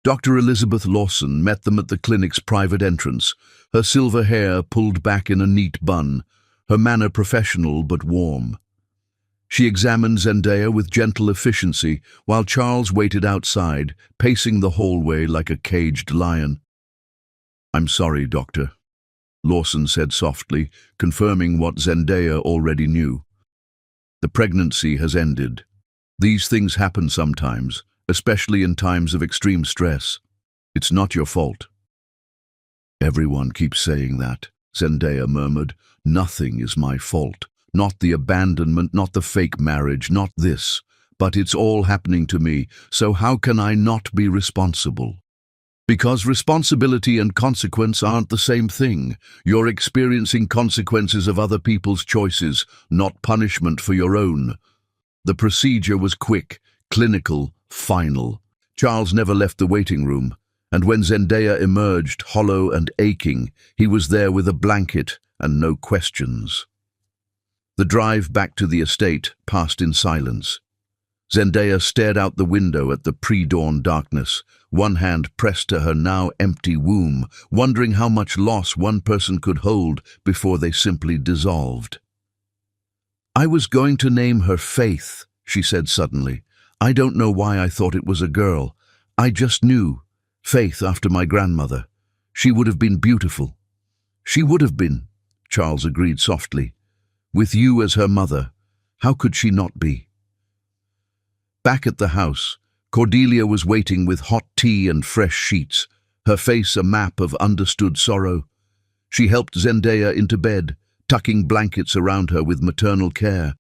Dr. Elizabeth Lawson met them at the clinic's private entrance, her silver hair pulled back in a neat bun, her manner professional but warm. She examined Zendaya with gentle efficiency while Charles waited outside, pacing the hallway like a caged lion. I'm sorry, doctor. Lawson said softly, confirming what Zendaya already knew. The pregnancy has ended. These things happen sometimes, especially in times of extreme stress. It's not your fault. Everyone keeps saying that, Zendaya murmured. Nothing is my fault. Not the abandonment, not the fake marriage, not this. But it's all happening to me, so how can I not be responsible? Because responsibility and consequence aren't the same thing. You're experiencing consequences of other people's choices, not punishment for your own. The procedure was quick, clinical, final. Charles never left the waiting room, and when Zendaya emerged, hollow and aching, he was there with a blanket and no questions. The drive back to the estate passed in silence. Zendaya stared out the window at the pre-dawn darkness, one hand pressed to her now empty womb, wondering how much loss one person could hold before they simply dissolved. "I was going to name her Faith," she said suddenly. "I don't know why I thought it was a girl. I just knew. Faith after my grandmother. She would have been beautiful." "She would have been," Charles agreed softly. "With you as her mother, how could she not be?" Back at the house, Cordelia was waiting with hot tea and fresh sheets, her face a map of understood sorrow. She helped Zendaya into bed, tucking blankets around her with maternal care.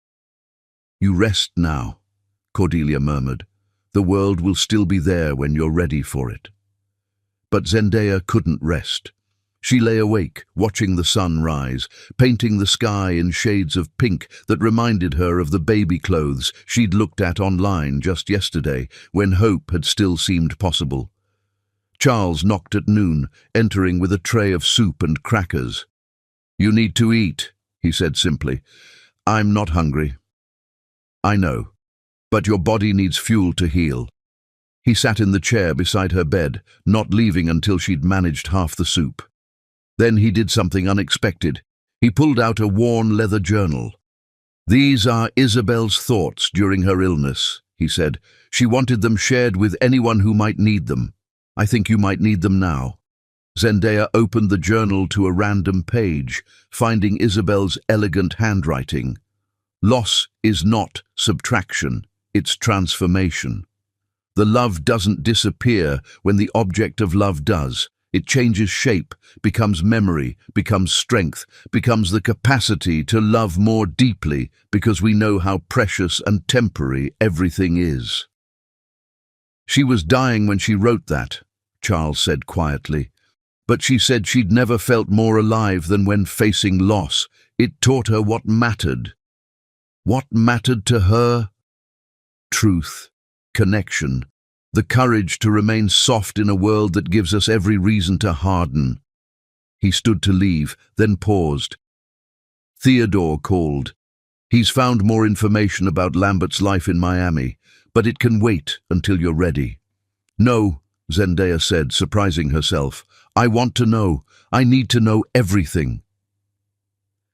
"You rest now," Cordelia murmured. "The world will still be there when you're ready for it." But Zendaya couldn't rest. She lay awake, watching the sun rise, painting the sky in shades of pink that reminded her of the baby clothes she'd looked at online just yesterday, when hope had still seemed possible. Charles knocked at noon, entering with a tray of soup and crackers. "You need to eat," he said simply. "I'm not hungry." "I know, but your body needs fuel to heal." He sat in the chair beside her bed, not leaving until she'd managed half the soup. Then he did something unexpected. He pulled out a worn leather journal. "These are Isabel's thoughts during her illness," he said. "She wanted them shared with anyone who might need them. I think you might need them now." Zendaya opened the journal to a random page, finding Isabel's elegant handwriting. "Loss is not subtraction, it's transformation. The love doesn't disappear when the object of love does. It changes shape, becomes memory, becomes strength, becomes the capacity to love more deeply because we know how precious and temporary everything is." "She was dying when she wrote that," Charles said quietly. "But she said she'd never felt more alive than when facing loss. It taught her what mattered." What mattered to her? Truth, connection, the courage to remain soft in a world that gives us every reason to harden. He stood to leave, then paused. Theodore called. "He's found more information about Lambert's life in Miami, but it can wait until you're ready." "No," Zendaya said, surprising herself. "I want to know. I need to know everything."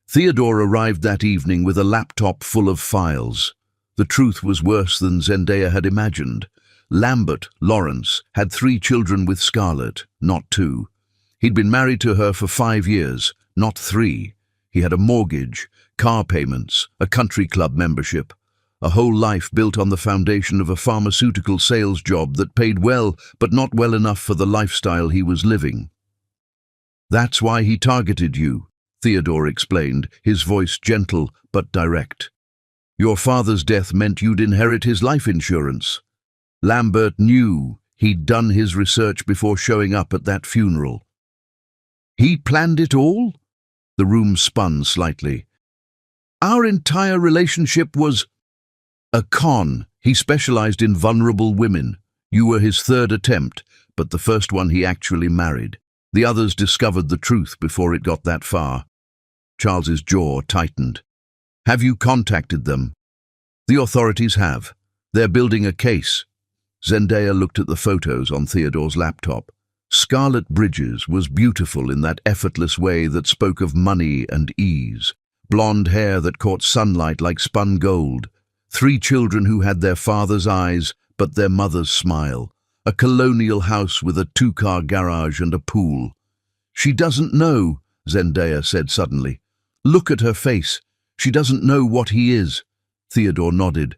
Theodore arrived that evening with a laptop full of files. The truth was worse than Zendaya had imagined. Lambert, Lawrence, had 3 children with Scarlett, not 2. He'd been married to her for 5 years, not 3. He had a mortgage, car payments, a country club membership, a whole life built on the foundation of a pharmaceutical sales job that paid well, but not well enough for the lifestyle he was living. "That's why he targeted you," Theodore explained, his voice gentle but direct. "Your father's death meant you'd inherit his life insurance. Lambert knew he'd done his research before showing up at that funeral." "He planned it all?" The room spun slightly. "Our entire relationship was a con. He specialized in vulnerable women. You were his 3rd attempt, but the first one he actually married. The others discovered the truth before it got that far." Charles's jaw tightened. "Have you contacted them?" "The authorities have. They're building a case." Zendaya looked at the photos on Theodore's laptop. Scarlett Bridges was beautiful in that effortless way that spoke of money and ease. Blonde hair that caught sunlight like spun gold. 3 children who had their father's eyes, but their mother's smile. A colonial house with a 2-car garage and a pool. "She doesn't know," Zendaya said suddenly. Look at her face. She doesn't know what he is. Theodore nodded.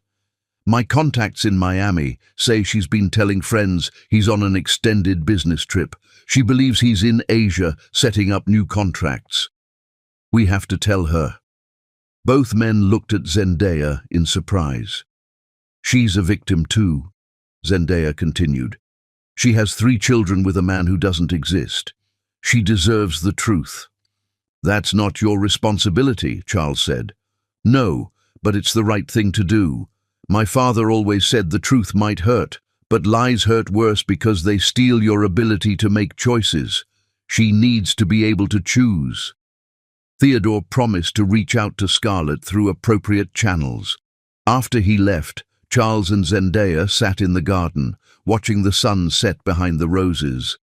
My contacts in Miami say she's been telling friends he's on an extended business trip. She believes he's in Asia setting up new contracts. We have to tell her. Both men looked at Zendaya in surprise. She's a victim too, Zendaya continued. She has 3 children with a man who doesn't exist. She deserves the truth. That's not your responsibility, Charles said. No, but it's the right thing to do. My father always said the truth might hurt, but lies hurt worse because they steal your ability to make choices. She needs to be able to choose. Theodore promised to reach out to Scarlett through appropriate channels. After he left, Charles and Zendaya sat in the garden, watching the sun set behind the roses.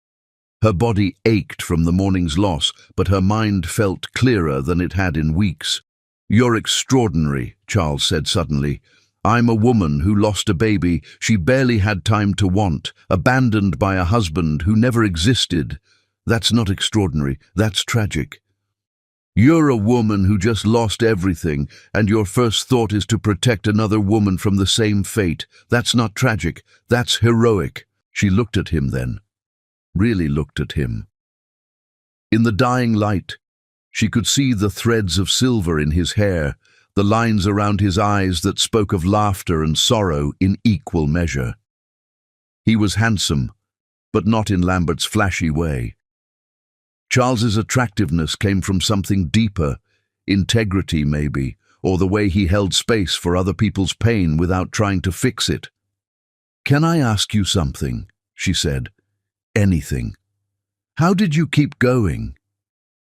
Her body ached from the morning's loss, but her mind felt clearer than it had in weeks. You're extraordinary, Charles said suddenly. I'm a woman who lost a baby she barely had time to want, abandoned by a husband who never existed. That's not extraordinary, that's tragic. You're a woman who just lost everything, and your first thought is to protect another woman from the same fate. That's not tragic, that's heroic. She looked at him then. Really looked at him. In the dying light, she could see the threads of silver in his hair, the lines around his eyes that spoke of laughter and sorrow in equal measure. He was handsome, but not in Lambert's flashy way. Charles's attractiveness came from something deeper, integrity maybe, or the way he held space for other people's pain without trying to fix it. Can I ask you something? She said. Anything. How did you keep going?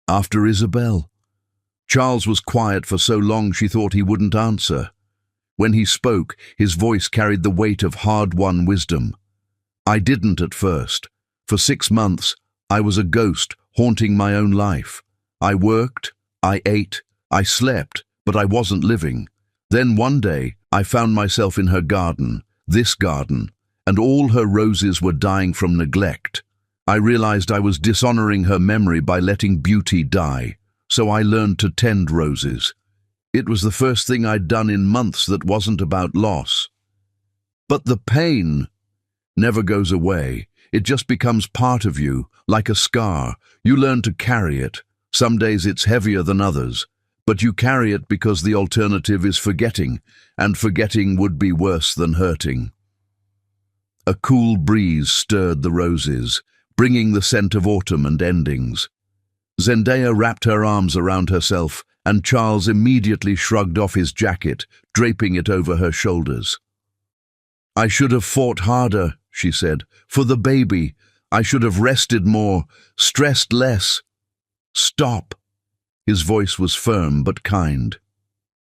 After Isabel. Charles was quiet for so long she thought he wouldn't answer. When he spoke, his voice carried the weight of hard-won wisdom. I didn't at first. For 6 months, I was a ghost, haunting my own life. I worked, I ate, I slept, but I wasn't living. Then one day, I found myself in her garden, this garden, and all her roses were dying from neglect. I realized I was dishonoring her memory by letting beauty die, so I learned to tend roses. It was the first thing I'd done in months that wasn't about loss. But the pain never goes away. It just becomes part of you, like a scar. You learn to carry it. Some days it's heavier than others, but you carry it because the alternative is forgetting, and forgetting would be worse than hurting. A cool breeze stirred the roses, bringing the scent of autumn and endings. Zendaya wrapped her arms around herself, and Charles immediately shrugged off his jacket, draping it over her shoulders. I should have fought harder, she said, for the baby. I should have rested more, stressed less. Stop. His voice was firm but kind.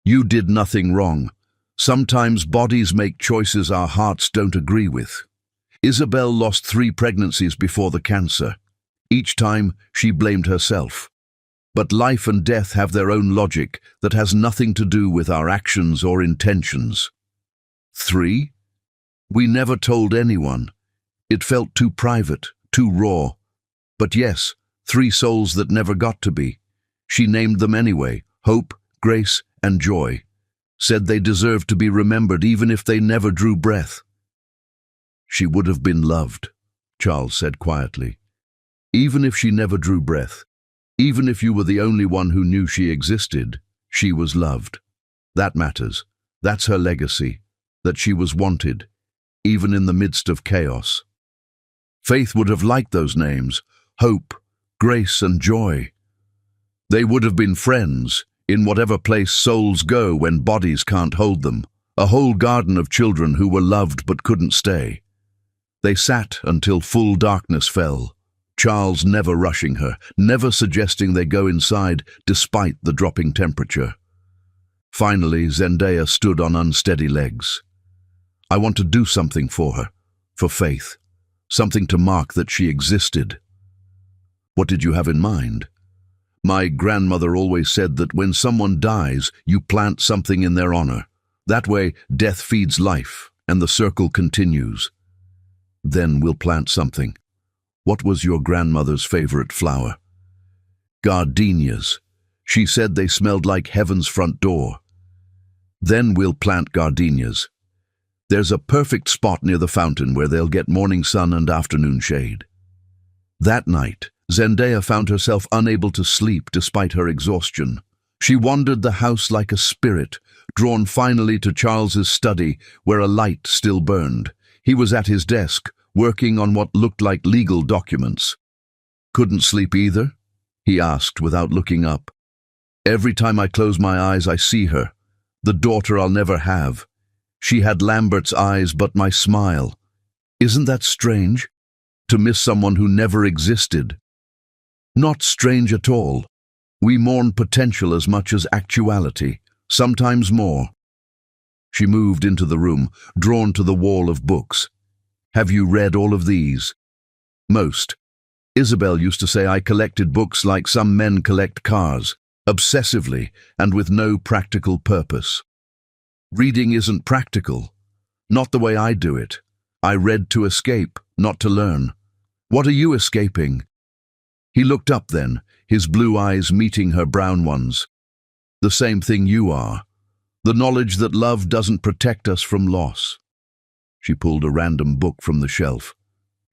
You did nothing wrong. Sometimes bodies make choices our hearts don't agree with. Isabel lost 3 pregnancies before the cancer. Each time, she blamed herself. But life and death have their own logic that has nothing to do with our actions or intentions. 3? We never told anyone. It felt too private, too raw. But yes, 3 souls that never got to be. She named them anyway, Hope, Grace, and Joy. Said they deserved to be remembered even if they never drew breath. She would have been loved, Charles said quietly. Even if she never drew breath, even if you were the only one who knew she existed, she was loved. That matters. That's her legacy, that she was wanted, even in the midst of chaos. Faith would have liked those names, Hope, Grace, and Joy. They would have been friends, in whatever place souls go when bodies can't hold them, a whole garden of children who were loved but couldn't stay. They sat until full darkness fell, Charles never rushing her, never suggesting they go inside despite the dropping temperature. Finally, Zendaya stood on unsteady legs. I want to do something for her, for Faith, something to mark that she existed. What did you have in mind? My grandmother always said that when someone dies, you plant something in their honor. That way, death feeds life, and the circle continues. Then we'll plant something. What was your grandmother's favorite flower? Gardenias. She said they smelled like heaven's front door. Then we'll plant gardenias. There's a perfect spot near the fountain where they'll get morning sun and afternoon shade. That night, Zendaya found herself unable to sleep despite her exhaustion. She wandered the house like a spirit, drawn finally to Charles's study, where a light still burned. He was at his desk, working on what looked like legal documents. "Couldn't sleep either?" he asked without looking up. "Every time I close my eyes, I see her, the daughter I'll never have. She had Lambert's eyes but my smile. Isn't that strange? To miss someone who never existed." "Not strange at all. We mourn potential as much as actuality, sometimes more." She moved into the room, drawn to the wall of books. "Have you read all of these?" "Most. Isabel used to say I collected books like some men collect cars, obsessively and with no practical purpose." "Reading isn't practical. Not the way I do it. I read to escape, not to learn. What are you escaping?" He looked up then, his blue eyes meeting her brown ones. "The same thing you are. The knowledge that love doesn't protect us from loss." She pulled a random book from the shelf.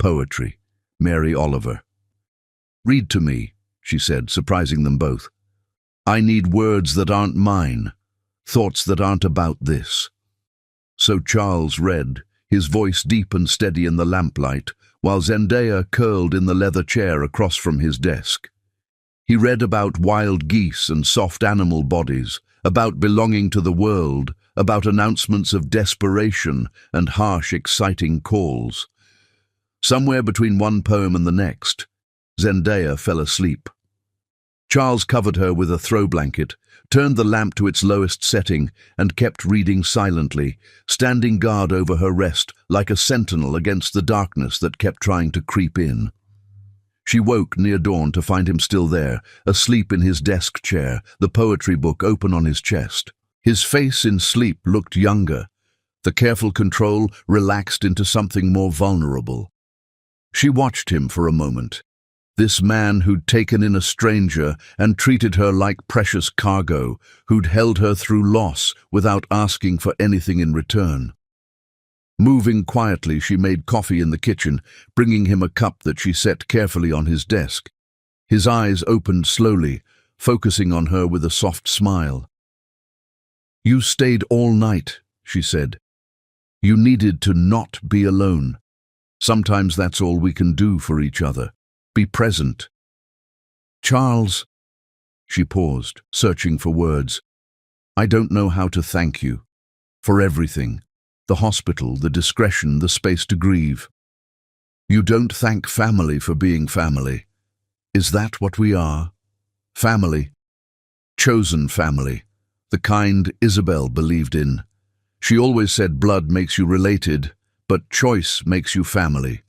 Poetry. Mary Oliver. "Read to me," she said, surprising them both. "I need words that aren't mine, thoughts that aren't about this." So Charles read, his voice deep and steady in the lamplight, while Zendaya curled in the leather chair across from his desk. He read about wild geese and soft animal bodies, about belonging to the world, about announcements of desperation and harsh, exciting calls. Somewhere between one poem and the next, Zendaya fell asleep. Charles covered her with a throw blanket, turned the lamp to its lowest setting, and kept reading silently, standing guard over her rest like a sentinel against the darkness that kept trying to creep in. She woke near dawn to find him still there, asleep in his desk chair, the poetry book open on his chest. His face in sleep looked younger, the careful control relaxed into something more vulnerable. She watched him for a moment. This man who'd taken in a stranger and treated her like precious cargo, who'd held her through loss without asking for anything in return. Moving quietly, she made coffee in the kitchen, bringing him a cup that she set carefully on his desk. His eyes opened slowly, focusing on her with a soft smile. "You stayed all night," she said. "You needed to not be alone. Sometimes that's all we can do for each other. Be present." "Charles," she paused, searching for words. "I don't know how to thank you. For everything. The hospital, the discretion, the space to grieve. You don't thank family for being family. Is that what we are? Family. Chosen family. The kind Isabel believed in. She always said blood makes you related, but choice makes you family."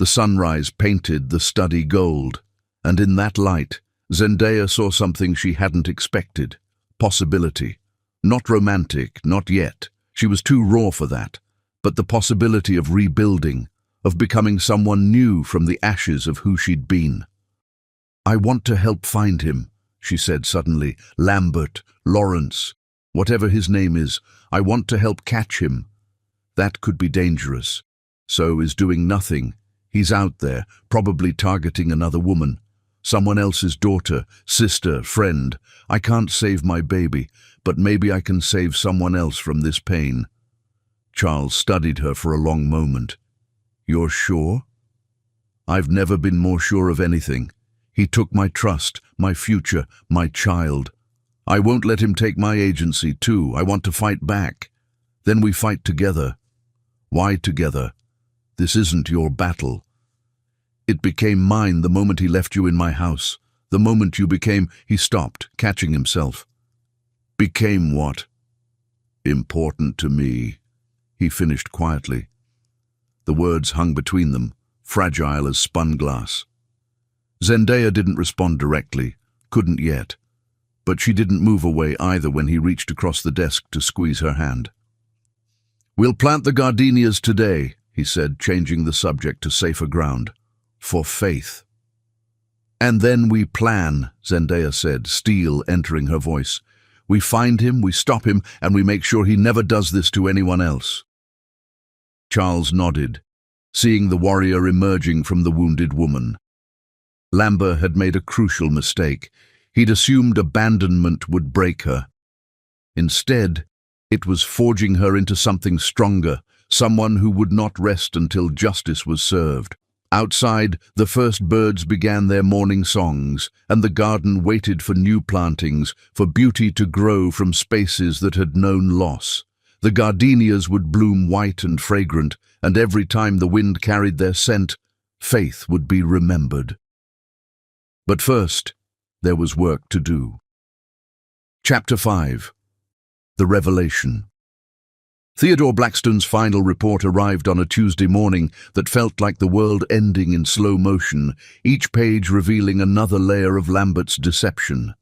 The sunrise painted the study gold, and in that light, Zendaya saw something she hadn't expected. Possibility. Not romantic, not yet. She was too raw for that. But the possibility of rebuilding, of becoming someone new from the ashes of who she'd been. "I want to help find him," she said suddenly. "Lambert, Lawrence, whatever his name is, I want to help catch him. That could be dangerous. So is doing nothing. He's out there, probably targeting another woman. Someone else's daughter, sister, friend. I can't save my baby, but maybe I can save someone else from this pain." Charles studied her for a long moment. "You're sure?" "I've never been more sure of anything. He took my trust, my future, my child. I won't let him take my agency too. I want to fight back. Then we fight together." "Why together? This isn't your battle." "It became mine the moment he left you in my house. The moment you became—" He stopped, catching himself. "Became what?" "Important to me," he finished quietly. The words hung between them, fragile as spun glass. Zendaya didn't respond directly, couldn't yet. But she didn't move away either when he reached across the desk to squeeze her hand. "We'll plant the gardenias today," he said, changing the subject to safer ground. "For faith." And then we plan, Zendaya said, steel entering her voice. We find him, we stop him, and we make sure he never does this to anyone else. Charles nodded, seeing the warrior emerging from the wounded woman. Lambert had made a crucial mistake. He'd assumed abandonment would break her. Instead, it was forging her into something stronger, someone who would not rest until justice was served. Outside, the first birds began their morning songs, and the garden waited for new plantings, for beauty to grow from spaces that had known loss. The gardenias would bloom white and fragrant, and every time the wind carried their scent, faith would be remembered. But first, there was work to do. Chapter 5. The Revelation. Theodore Blackstone's final report arrived on a Tuesday morning that felt like the world ending in slow motion, each page revealing another layer of Lambert's deception.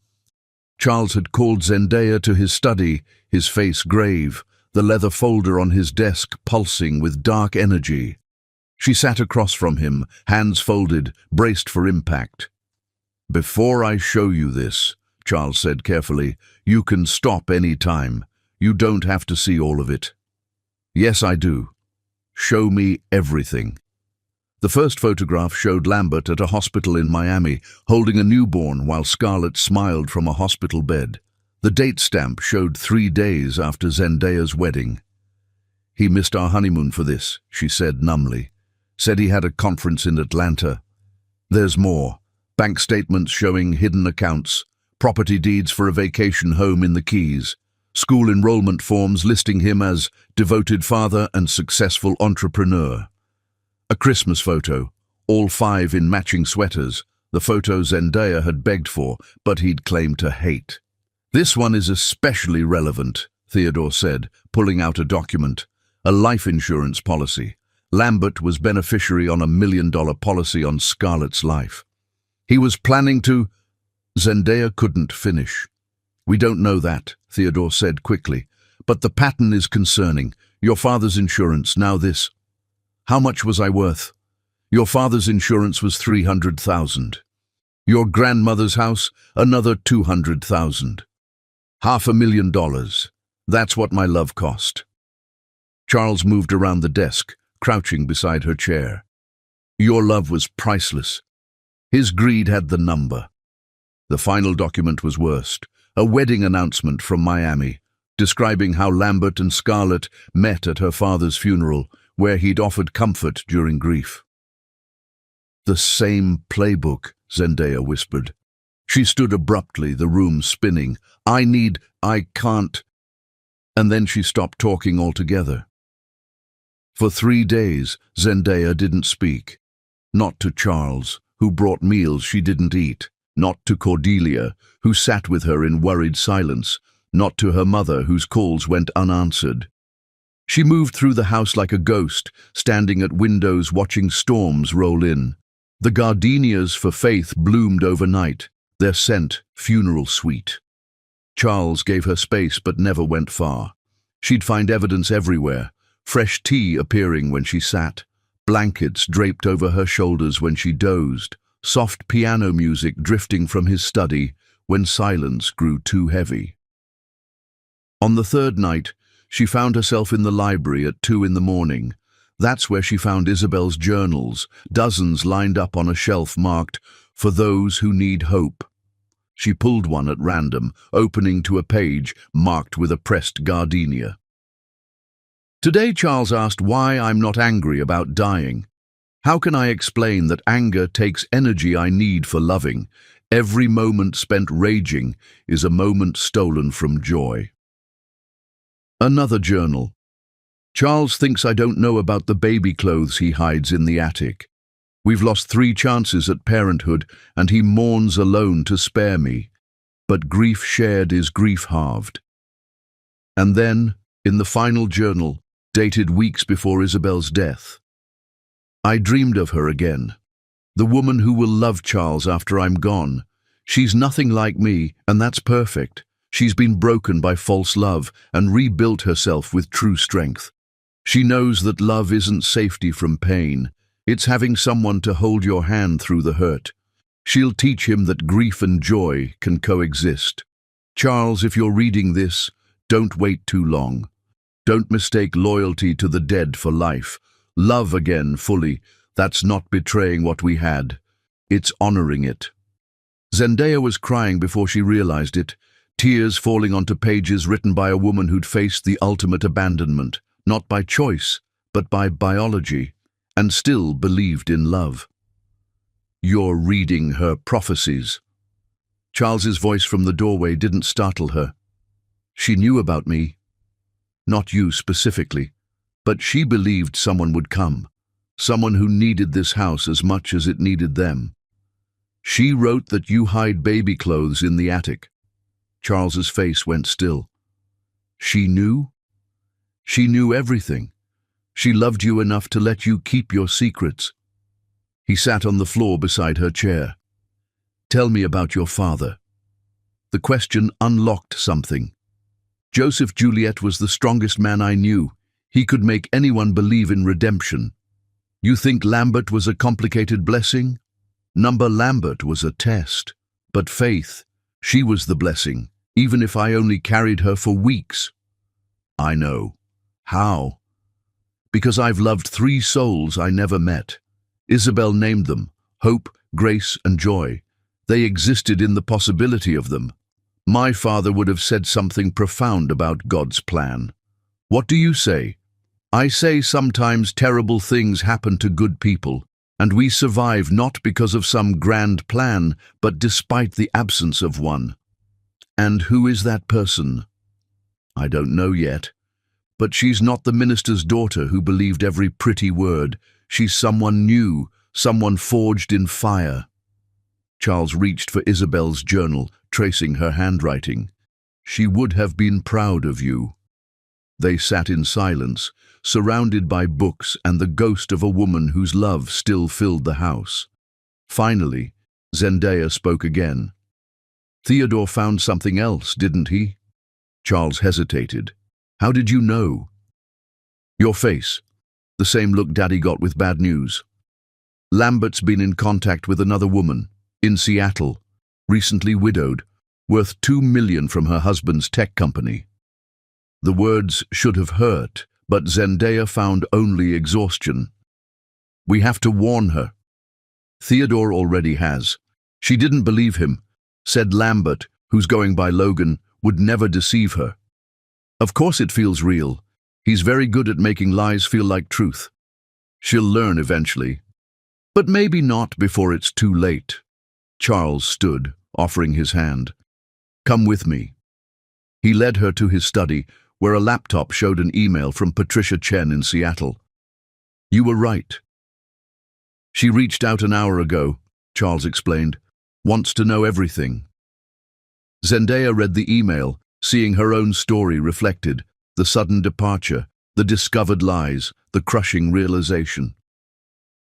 Charles had called Zendaya to his study, his face grave, the leather folder on his desk pulsing with dark energy. She sat across from him, hands folded, braced for impact. "Before I show you this," Charles said carefully, "you can stop any time. You don't have to see all of it." "Yes, I do. Show me everything." The first photograph showed Lambert at a hospital in Miami, holding a newborn while Scarlett smiled from a hospital bed. The date stamp showed 3 days after Zendaya's wedding. "He missed our honeymoon for this," she said numbly. "Said he had a conference in Atlanta. There's more. Bank statements showing hidden accounts, property deeds for a vacation home in the Keys, school enrollment forms listing him as devoted father and successful entrepreneur. A Christmas photo, all 5 in matching sweaters, the photo Zendaya had begged for, but he'd claimed to hate. "This one is especially relevant," Theodore said, pulling out a document. A life insurance policy. Lambert was beneficiary on $1 million policy on Scarlett's life. He was planning to... Zendaya couldn't finish. "We don't know that," Theodore said quickly. "But the pattern is concerning. Your father's insurance, now this. How much was I worth? Your father's insurance was $300,000. Your grandmother's house, another $200,000. $500,000. That's what my love cost." Charles moved around the desk, crouching beside her chair. "Your love was priceless." His greed had the number. The final document was worst. A wedding announcement from Miami, describing how Lambert and Scarlett met at her father's funeral, where he'd offered comfort during grief. "The same playbook," Zendaya whispered. She stood abruptly, the room spinning. I can't." And then she stopped talking altogether. For 3 days, Zendaya didn't speak. Not to Charles, who brought meals she didn't eat. Not to Cordelia, who sat with her in worried silence. Not to her mother, whose calls went unanswered. She moved through the house like a ghost, standing at windows watching storms roll in. The gardenias for Faith bloomed overnight, their scent funeral sweet. Charles gave her space but never went far. She'd find evidence everywhere, fresh tea appearing when she sat, blankets draped over her shoulders when she dozed, soft piano music drifting from his study when silence grew too heavy. On the 3rd night, she found herself in the library at 2 in the morning. That's where she found Isabel's journals, dozens lined up on a shelf marked, "For those who need hope." She pulled one at random, opening to a page marked with a pressed gardenia. Today Charles asked why I'm not angry about dying. How can I explain that anger takes energy I need for loving? Every moment spent raging is a moment stolen from joy. Another journal. Charles thinks I don't know about the baby clothes he hides in the attic. We've lost 3 chances at parenthood, and he mourns alone to spare me. But grief shared is grief halved. And then, in the final journal, dated weeks before Isabel's death, I dreamed of her again. The woman who will love Charles after I'm gone. She's nothing like me, and that's perfect. She's been broken by false love and rebuilt herself with true strength. She knows that love isn't safety from pain. It's having someone to hold your hand through the hurt. She'll teach him that grief and joy can coexist. Charles, if you're reading this, don't wait too long. Don't mistake loyalty to the dead for life. Love again fully. That's not betraying what we had. It's honoring it. Zendaya was crying before she realized it, tears falling onto pages written by a woman who'd faced the ultimate abandonment, not by choice, but by biology, and still believed in love. You're reading her prophecies. Charles's voice from the doorway didn't startle her. She knew about me. Not you specifically, but she believed someone would come, someone who needed this house as much as it needed them. She wrote that you hide baby clothes in the attic. Charles's face went still. She knew? She knew everything. She loved you enough to let you keep your secrets. He sat on the floor beside her chair. Tell me about your father. The question unlocked something. Joseph Juliet was the strongest man I knew. He could make anyone believe in redemption. You think Lambert was a complicated blessing? Number Lambert was a test. But Faith, she was the blessing, even if I only carried her for weeks. I know. How? Because I've loved 3 souls I never met. Isabel named them, Hope, Grace, and Joy. They existed in the possibility of them. My father would have said something profound about God's plan. What do you say? I say sometimes terrible things happen to good people, and we survive not because of some grand plan, but despite the absence of one. And who is that person? I don't know yet. But she's not the minister's daughter who believed every pretty word. She's someone new, someone forged in fire. Charles reached for Isabel's journal, tracing her handwriting. She would have been proud of you. They sat in silence, surrounded by books and the ghost of a woman whose love still filled the house. Finally, Zendaya spoke again. Theodore found something else, didn't he? Charles hesitated. How did you know? Your face. The same look Daddy got with bad news. Lambert's been in contact with another woman, in Seattle, recently widowed, worth $2 million from her husband's tech company. The words should have hurt, but Zendaya found only exhaustion. We have to warn her. Theodore already has. She didn't believe him, said Lambert, who's going by Logan, would never deceive her. Of course it feels real. He's very good at making lies feel like truth. She'll learn eventually. But maybe not before it's too late. Charles stood, offering his hand. Come with me. He led her to his study, where a laptop showed an email from Patricia Chen in Seattle. You were right. She reached out an hour ago, Charles explained. Wants to know everything. Zendaya read the email, seeing her own story reflected, the sudden departure, the discovered lies, the crushing realization.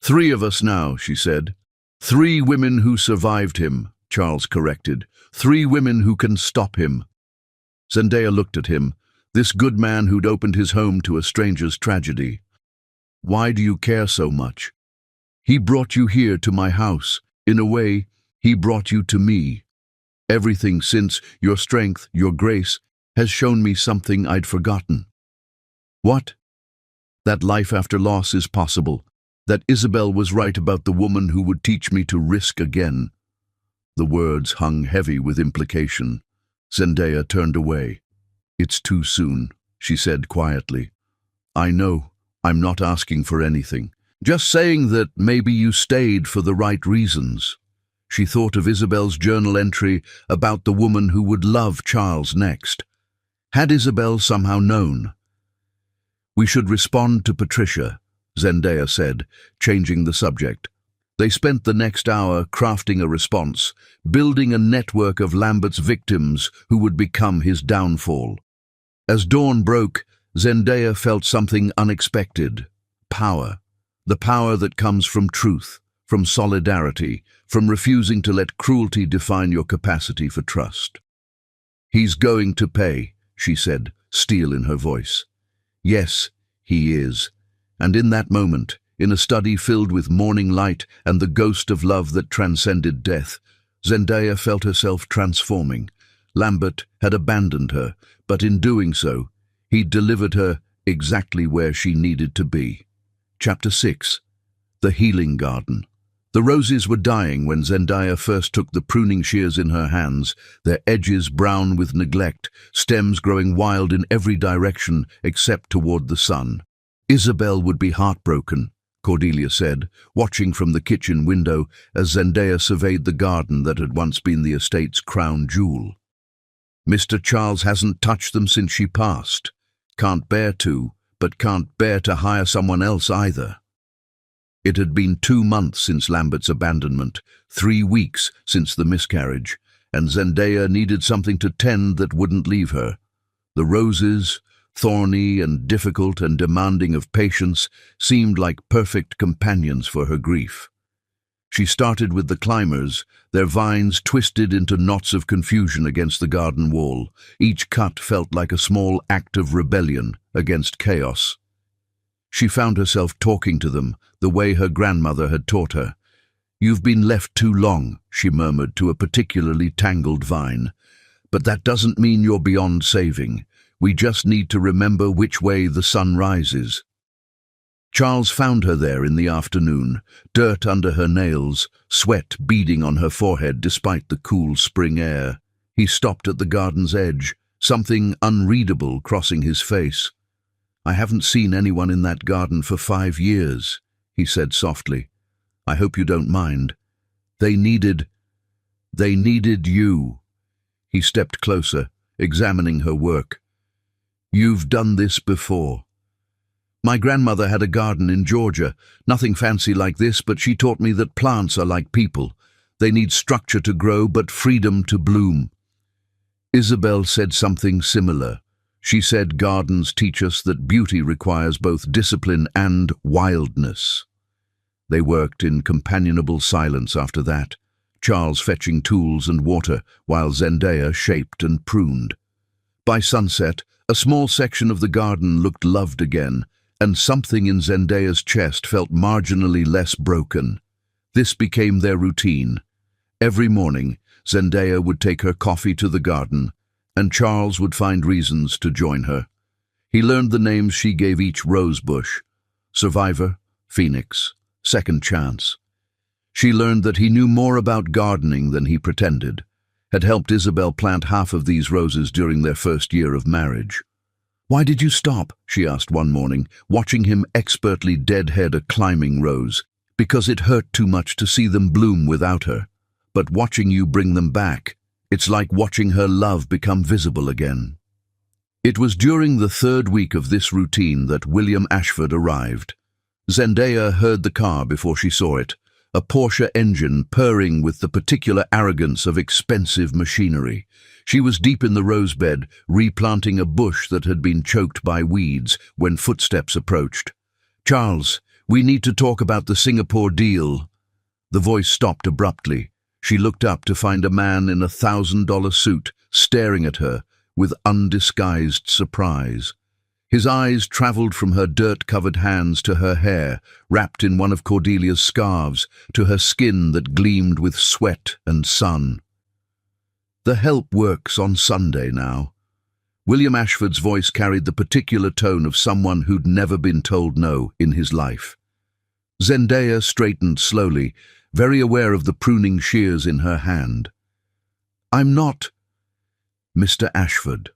3 of us now, she said. 3 women who survived him, Charles corrected. 3 women who can stop him. Zendaya looked at him, this good man who'd opened his home to a stranger's tragedy. Why do you care so much? He brought you here to my house. In a way, he brought you to me. Everything since, your strength, your grace, has shown me something I'd forgotten. What? That life after loss is possible. That Isabel was right about the woman who would teach me to risk again. The words hung heavy with implication. Zendaya turned away. It's too soon, she said quietly. I know, I'm not asking for anything. Just saying that maybe you stayed for the right reasons. She thought of Isabel's journal entry about the woman who would love Charles next. Had Isabel somehow known? We should respond to Patricia, Zendaya said, changing the subject. They spent the next hour crafting a response, building a network of Lambert's victims who would become his downfall. As dawn broke, Zendaya felt something unexpected. Power. The power that comes from truth, from solidarity, from refusing to let cruelty define your capacity for trust. He's going to pay, she said, steel in her voice. Yes, he is. And in that moment, in a study filled with morning light and the ghost of love that transcended death. Zendaya felt herself transforming. Lambert had abandoned her, but in doing so, he'd delivered her exactly where she needed to be. Chapter 6. The Healing Garden. The roses were dying when Zendaya first took the pruning shears in her hands, their edges brown with neglect, stems growing wild in every direction except toward the sun. Isabel would be heartbroken, Cordelia said, watching from the kitchen window as Zendaya surveyed the garden that had once been the estate's crown jewel. Mr. Charles hasn't touched them since she passed. Can't bear to, but can't bear to hire someone else either. It had been 2 months since Lambert's abandonment, 3 weeks since the miscarriage, and Zendaya needed something to tend that wouldn't leave her. The roses, thorny and difficult and demanding of patience, seemed like perfect companions for her grief. She started with the climbers, their vines twisted into knots of confusion against the garden wall. Each cut felt like a small act of rebellion against chaos. She found herself talking to them the way her grandmother had taught her. "You've been left too long," she murmured to a particularly tangled vine. "But that doesn't mean you're beyond saving. We just need to remember which way the sun rises." Charles found her there in the afternoon, dirt under her nails, sweat beading on her forehead despite the cool spring air. He stopped at the garden's edge, something unreadable crossing his face. "I haven't seen anyone in that garden for 5 years," he said softly. "I hope you don't mind. They needed you." He stepped closer, examining her work. "You've done this before." "My grandmother had a garden in Georgia. Nothing fancy like this, but she taught me that plants are like people. They need structure to grow, but freedom to bloom." Isabel said something similar. She said gardens teach us that beauty requires both discipline and wildness. They worked in companionable silence after that, Charles fetching tools and water while Zendaya shaped and pruned. By sunset, a small section of the garden looked loved again, and something in Zendaya's chest felt marginally less broken. This became their routine. Every morning, Zendaya would take her coffee to the garden, and Charles would find reasons to join her. He learned the names she gave each rose bush: Survivor, Phoenix, Second Chance. She learned that he knew more about gardening than he pretended, had helped Isabel plant half of these roses during their first year of marriage. "Why did you stop?" she asked one morning, watching him expertly deadhead a climbing rose. "Because it hurt too much to see them bloom without her. But watching you bring them back, it's like watching her love become visible again." It was during the 3rd week of this routine that William Ashford arrived. Zendaya heard the car before she saw it, a Porsche engine purring with the particular arrogance of expensive machinery. She was deep in the rosebed, replanting a bush that had been choked by weeds when footsteps approached. "Charles, we need to talk about the Singapore deal." The voice stopped abruptly. She looked up to find a man in a $1,000 suit staring at her with undisguised surprise. His eyes traveled from her dirt-covered hands to her hair, wrapped in one of Cordelia's scarves, to her skin that gleamed with sweat and sun. "The help works on Sunday now." William Ashford's voice carried the particular tone of someone who'd never been told no in his life. Zendaya straightened slowly, very aware of the pruning shears in her hand. "I'm not Mr. Ashford."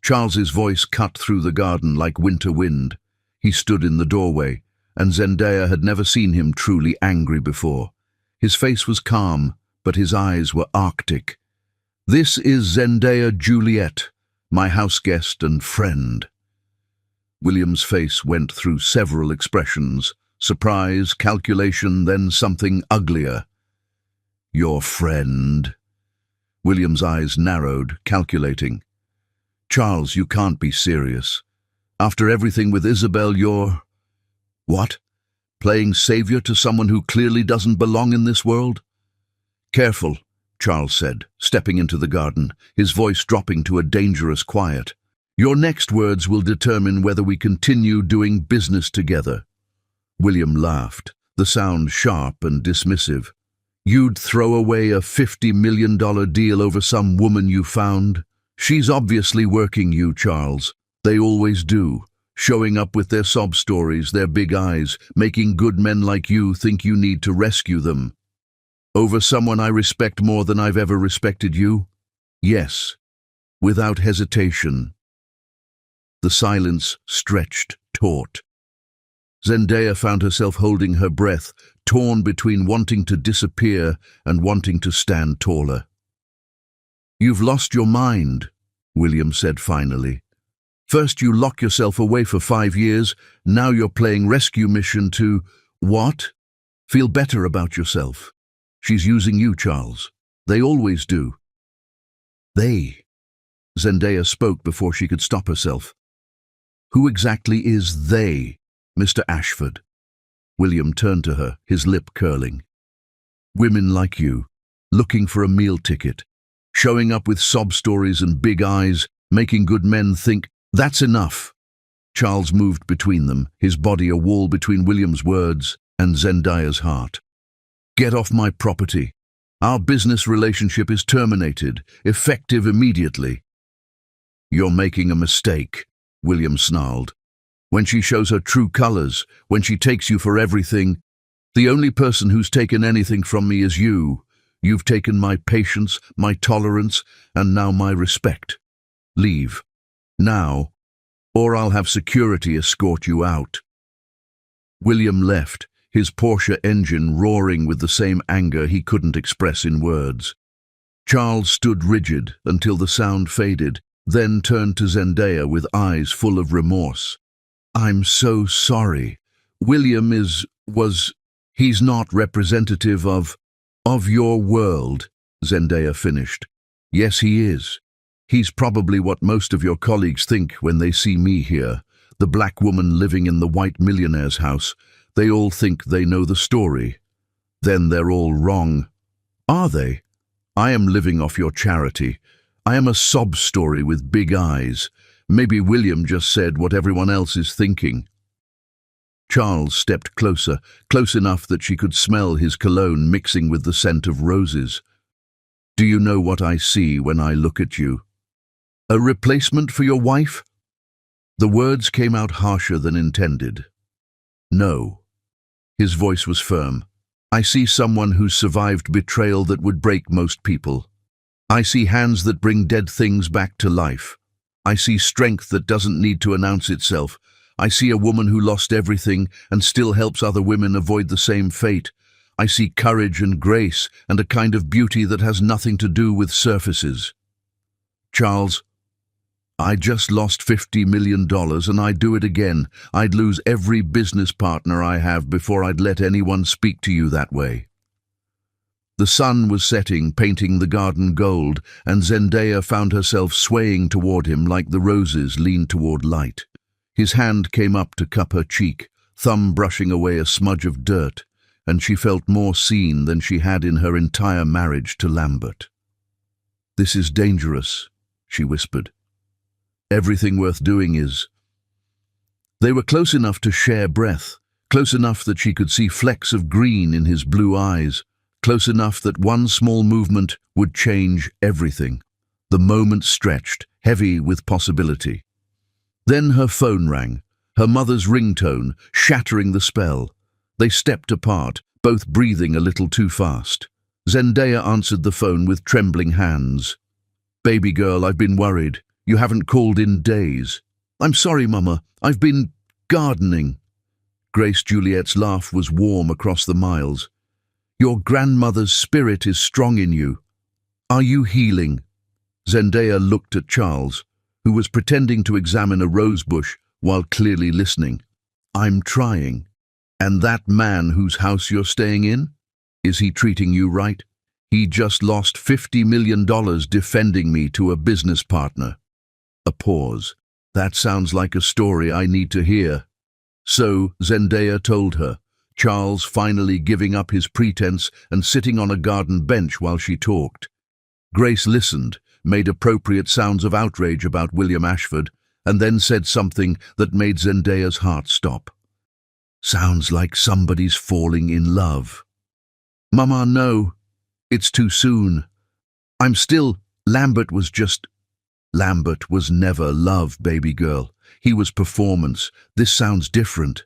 Charles's voice cut through the garden like winter wind. He stood in the doorway, and Zendaya had never seen him truly angry before. His face was calm, but his eyes were arctic. "This is Zendaya Juliet, my houseguest and friend." William's face went through several expressions: surprise, calculation, then something uglier. "Your friend?" William's eyes narrowed, calculating. "Charles, you can't be serious. After everything with Isabel, you're—" "What? Playing savior to someone who clearly doesn't belong in this world?" "Careful," Charles said, stepping into the garden, his voice dropping to a dangerous quiet. "Your next words will determine whether we continue doing business together." William laughed, the sound sharp and dismissive. You'd throw away a $50 million deal over some woman you found? She's obviously working you, Charles. They always do. Showing up with their sob stories, their big eyes, making good men like you think you need to rescue them. Over someone I respect more than I've ever respected you? Yes, without hesitation. The silence stretched taut. Zendaya found herself holding her breath, torn between wanting to disappear and wanting to stand taller. You've lost your mind, William said finally. First you lock yourself away for 5 years, now you're playing rescue mission to, what? Feel better about yourself. She's using you, Charles. They always do. They. Zendaya spoke before she could stop herself. Who exactly is they, Mr. Ashford? William turned to her, his lip curling. Women like you, looking for a meal ticket, showing up with sob stories and big eyes, making good men think, that's enough. Charles moved between them, his body a wall between William's words and Zendaya's heart. Get off my property. Our business relationship is terminated, effective immediately. You're making a mistake, William snarled. When she shows her true colors, when she takes you for everything, the only person who's taken anything from me is you. You've taken my patience, my tolerance, and now my respect. Leave. Now, or I'll have security escort you out. William left, his Porsche engine roaring with the same anger he couldn't express in words. Charles stood rigid until the sound faded, then turned to Zendaya with eyes full of remorse. I'm so sorry. William he's not representative of your world, Zendaya finished. Yes, he is. He's probably what most of your colleagues think when they see me here, the black woman living in the white millionaire's house. They all think they know the story. Then they're all wrong. Are they? I am living off your charity. I am a sob story with big eyes. Maybe William just said what everyone else is thinking. Charles stepped closer, close enough that she could smell his cologne mixing with the scent of roses. Do you know what I see when I look at you? A replacement for your wife? The words came out harsher than intended. No. His voice was firm. I see someone who's survived betrayal that would break most people. I see hands that bring dead things back to life. I see strength that doesn't need to announce itself. I see a woman who lost everything and still helps other women avoid the same fate. I see courage and grace and a kind of beauty that has nothing to do with surfaces. Charles, I just lost $50 million and I'd do it again. I'd lose every business partner I have before I'd let anyone speak to you that way. The sun was setting, painting the garden gold, and Zendaya found herself swaying toward him like the roses leaned toward light. His hand came up to cup her cheek, thumb brushing away a smudge of dirt, and she felt more seen than she had in her entire marriage to Lambert. This is dangerous, she whispered. Everything worth doing is. They were close enough to share breath, close enough that she could see flecks of green in his blue eyes, close enough that one small movement would change everything. The moment stretched, heavy with possibility. Then her phone rang, her mother's ringtone, shattering the spell. They stepped apart, both breathing a little too fast. Zendaya answered the phone with trembling hands. Baby girl, I've been worried. You haven't called in days. I'm sorry, Mama. I've been gardening. Grace Juliet's laugh was warm across the miles. Your grandmother's spirit is strong in you. Are you healing? Zendaya looked at Charles, who was pretending to examine a rose bush while clearly listening. I'm trying. And that man whose house you're staying in? Is he treating you right? He just lost $50 million defending me to a business partner. A pause. That sounds like a story I need to hear. So Zendaya told her, Charles finally giving up his pretense and sitting on a garden bench while she talked. Grace listened, made appropriate sounds of outrage about William Ashford, and then said something that made Zendaya's heart stop. Sounds like somebody's falling in love. Mama, no. It's too soon. Lambert was never love, baby girl. He was performance. This sounds different.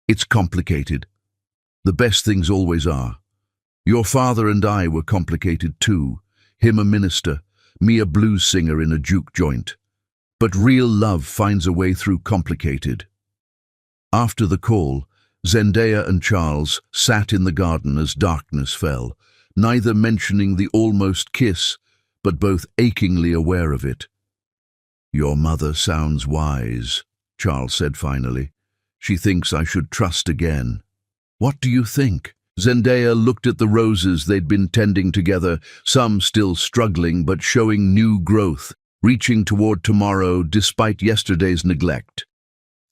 It's complicated. The best things always are. Your father and I were complicated too. Him a minister, me a blues singer in a juke joint. But real love finds a way through complicated. After the call, Zendaya and Charles sat in the garden as darkness fell, neither mentioning the almost kiss, but both achingly aware of it. Your mother sounds wise, Charles said finally. She thinks I should trust again. What do you think? Zendaya looked at the roses they'd been tending together, some still struggling but showing new growth, reaching toward tomorrow despite yesterday's neglect.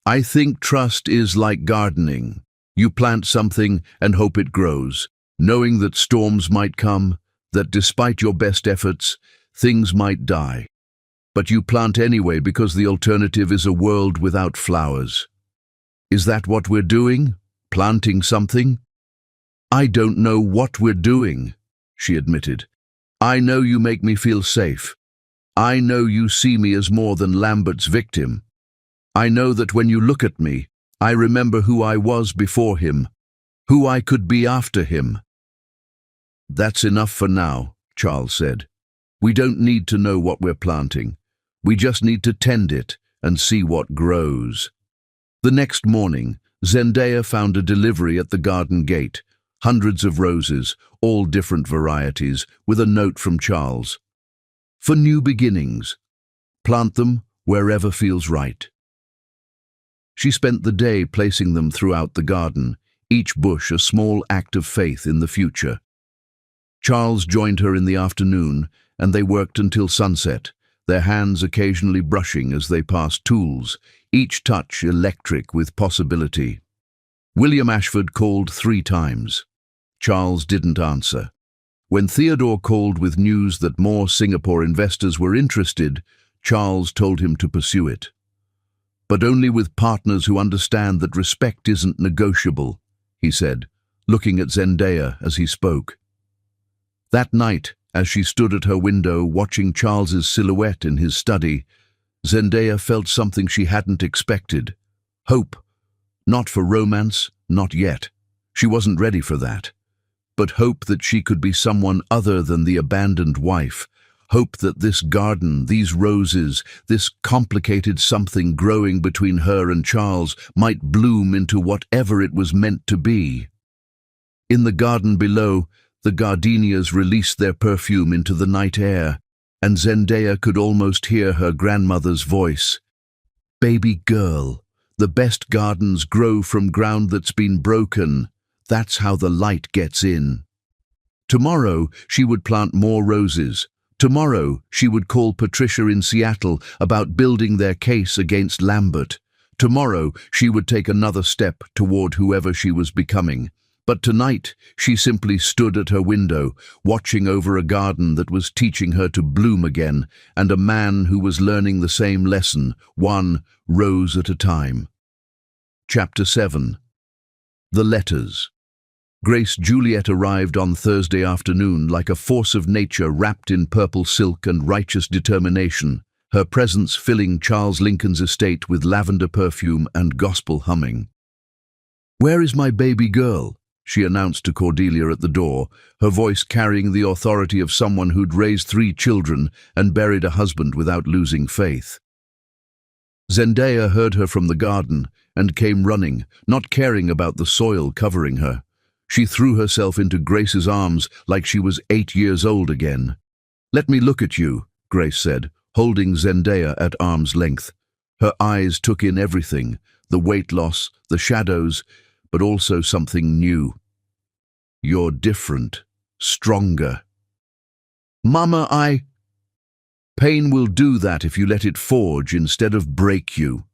I think trust is like gardening. You plant something and hope it grows, knowing that storms might come, that despite your best efforts, things might die. But you plant anyway because the alternative is a world without flowers. Is that what we're doing? Planting something? I don't know what we're doing, she admitted. I know you make me feel safe. I know you see me as more than Lambert's victim. I know that when you look at me, I remember who I was before him, who I could be after him. That's enough for now, Charles said. We don't need to know what we're planting. We just need to tend it and see what grows. The next morning, Zendaya found a delivery at the garden gate, hundreds of roses, all different varieties, with a note from Charles. For new beginnings. Plant them wherever feels right. She spent the day placing them throughout the garden, each bush a small act of faith in the future. Charles joined her in the afternoon, and they worked until sunset, their hands occasionally brushing as they passed tools, each touch electric with possibility. William Ashford called 3 times. Charles didn't answer. When Theodore called with news that more Singapore investors were interested, Charles told him to pursue it. But only with partners who understand that respect isn't negotiable, he said, looking at Zendaya as he spoke. That night, as she stood at her window watching Charles's silhouette in his study, Zendaya felt something she hadn't expected. Hope. Not for romance, not yet. She wasn't ready for that. But hope that she could be someone other than the abandoned wife. Hope that this garden, these roses, this complicated something growing between her and Charles might bloom into whatever it was meant to be. In the garden below, the gardenias released their perfume into the night air, and Zendaya could almost hear her grandmother's voice. Baby girl, the best gardens grow from ground that's been broken. That's how the light gets in. Tomorrow she would plant more roses. Tomorrow she would call Patricia in Seattle about building their case against Lambert. Tomorrow she would take another step toward whoever she was becoming. But tonight she simply stood at her window, watching over a garden that was teaching her to bloom again, and a man who was learning the same lesson, one rose at a time. Chapter 7. The Letters. Grace Juliet arrived on Thursday afternoon like a force of nature wrapped in purple silk and righteous determination, her presence filling Charles Lincoln's estate with lavender perfume and gospel humming. "Where is my baby girl?" she announced to Cordelia at the door, her voice carrying the authority of someone who'd raised 3 children and buried a husband without losing faith. Zendaya heard her from the garden and came running, not caring about the soil covering her. She threw herself into Grace's arms like she was 8 years old again. "Let me look at you," Grace said, holding Zendaya at arm's length. Her eyes took in everything, the weight loss, the shadows, but also something new. "You're different, stronger." "Mama, Pain will do that if you let it forge instead of break you."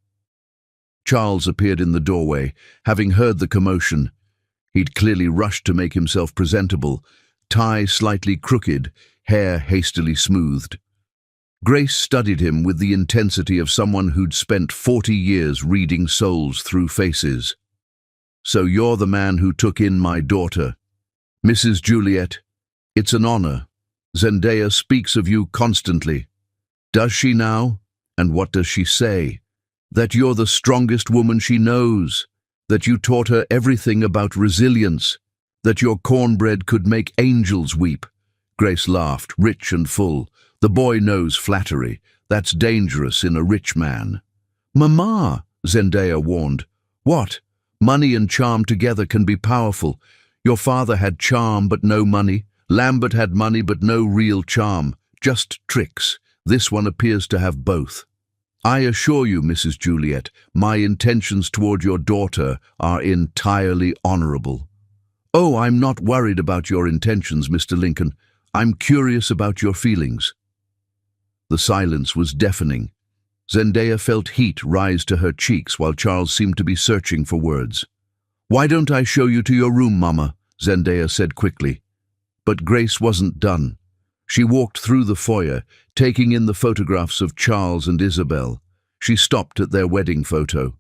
Charles appeared in the doorway, having heard the commotion. He'd clearly rushed to make himself presentable, tie slightly crooked, hair hastily smoothed. Grace studied him with the intensity of someone who'd spent 40 years reading souls through faces. So you're the man who took in my daughter. Mrs. Juliet, it's an honor. Zendaya speaks of you constantly. Does she now? And what does she say? That you're the strongest woman she knows. That you taught her everything about resilience. That your cornbread could make angels weep. Grace laughed, rich and full. The boy knows flattery. That's dangerous in a rich man. Mama, Zendaya warned. What? Money and charm together can be powerful. Your father had charm but no money. Lambert had money but no real charm. Just tricks. This one appears to have both. I assure you, Mrs. Juliet, my intentions toward your daughter are entirely honorable. Oh, I'm not worried about your intentions, Mr. Lincoln. I'm curious about your feelings. The silence was deafening. Zendaya felt heat rise to her cheeks while Charles seemed to be searching for words. Why don't I show you to your room, Mama? Zendaya said quickly. But Grace wasn't done. She walked through the foyer, taking in the photographs of Charles and Isabel. She stopped at their wedding photo.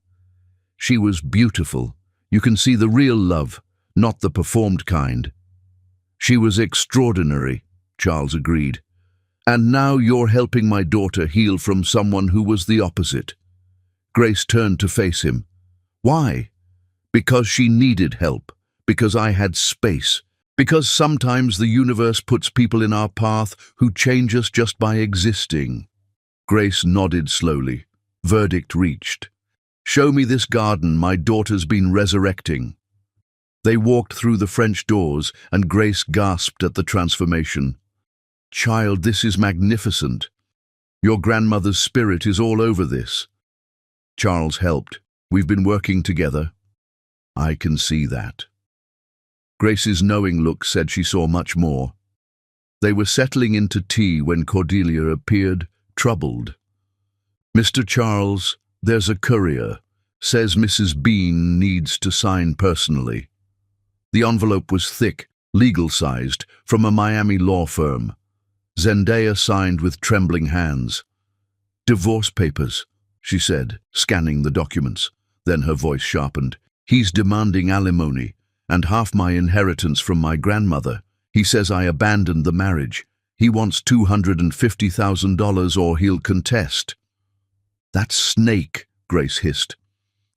She was beautiful. You can see the real love, not the performed kind. She was extraordinary, Charles agreed. And now you're helping my daughter heal from someone who was the opposite. Grace turned to face him. Why? Because she needed help. Because I had space. Because sometimes the universe puts people in our path who change us just by existing. Grace nodded slowly. Verdict reached. Show me this garden my daughter's been resurrecting. They walked through the French doors, and Grace gasped at the transformation. Child, this is magnificent. Your grandmother's spirit is all over this. Charles helped. We've been working together. I can see that. Grace's knowing look said she saw much more. They were settling into tea when Cordelia appeared, troubled. Mr. Charles, there's a courier. Says Mrs. Bean needs to sign personally. The envelope was thick, legal-sized, from a Miami law firm. Zendaya signed with trembling hands. Divorce papers, she said, scanning the documents. Then her voice sharpened. He's demanding alimony and half my inheritance from my grandmother. He says I abandoned the marriage. He wants $250,000 or he'll contest. That snake, Grace hissed.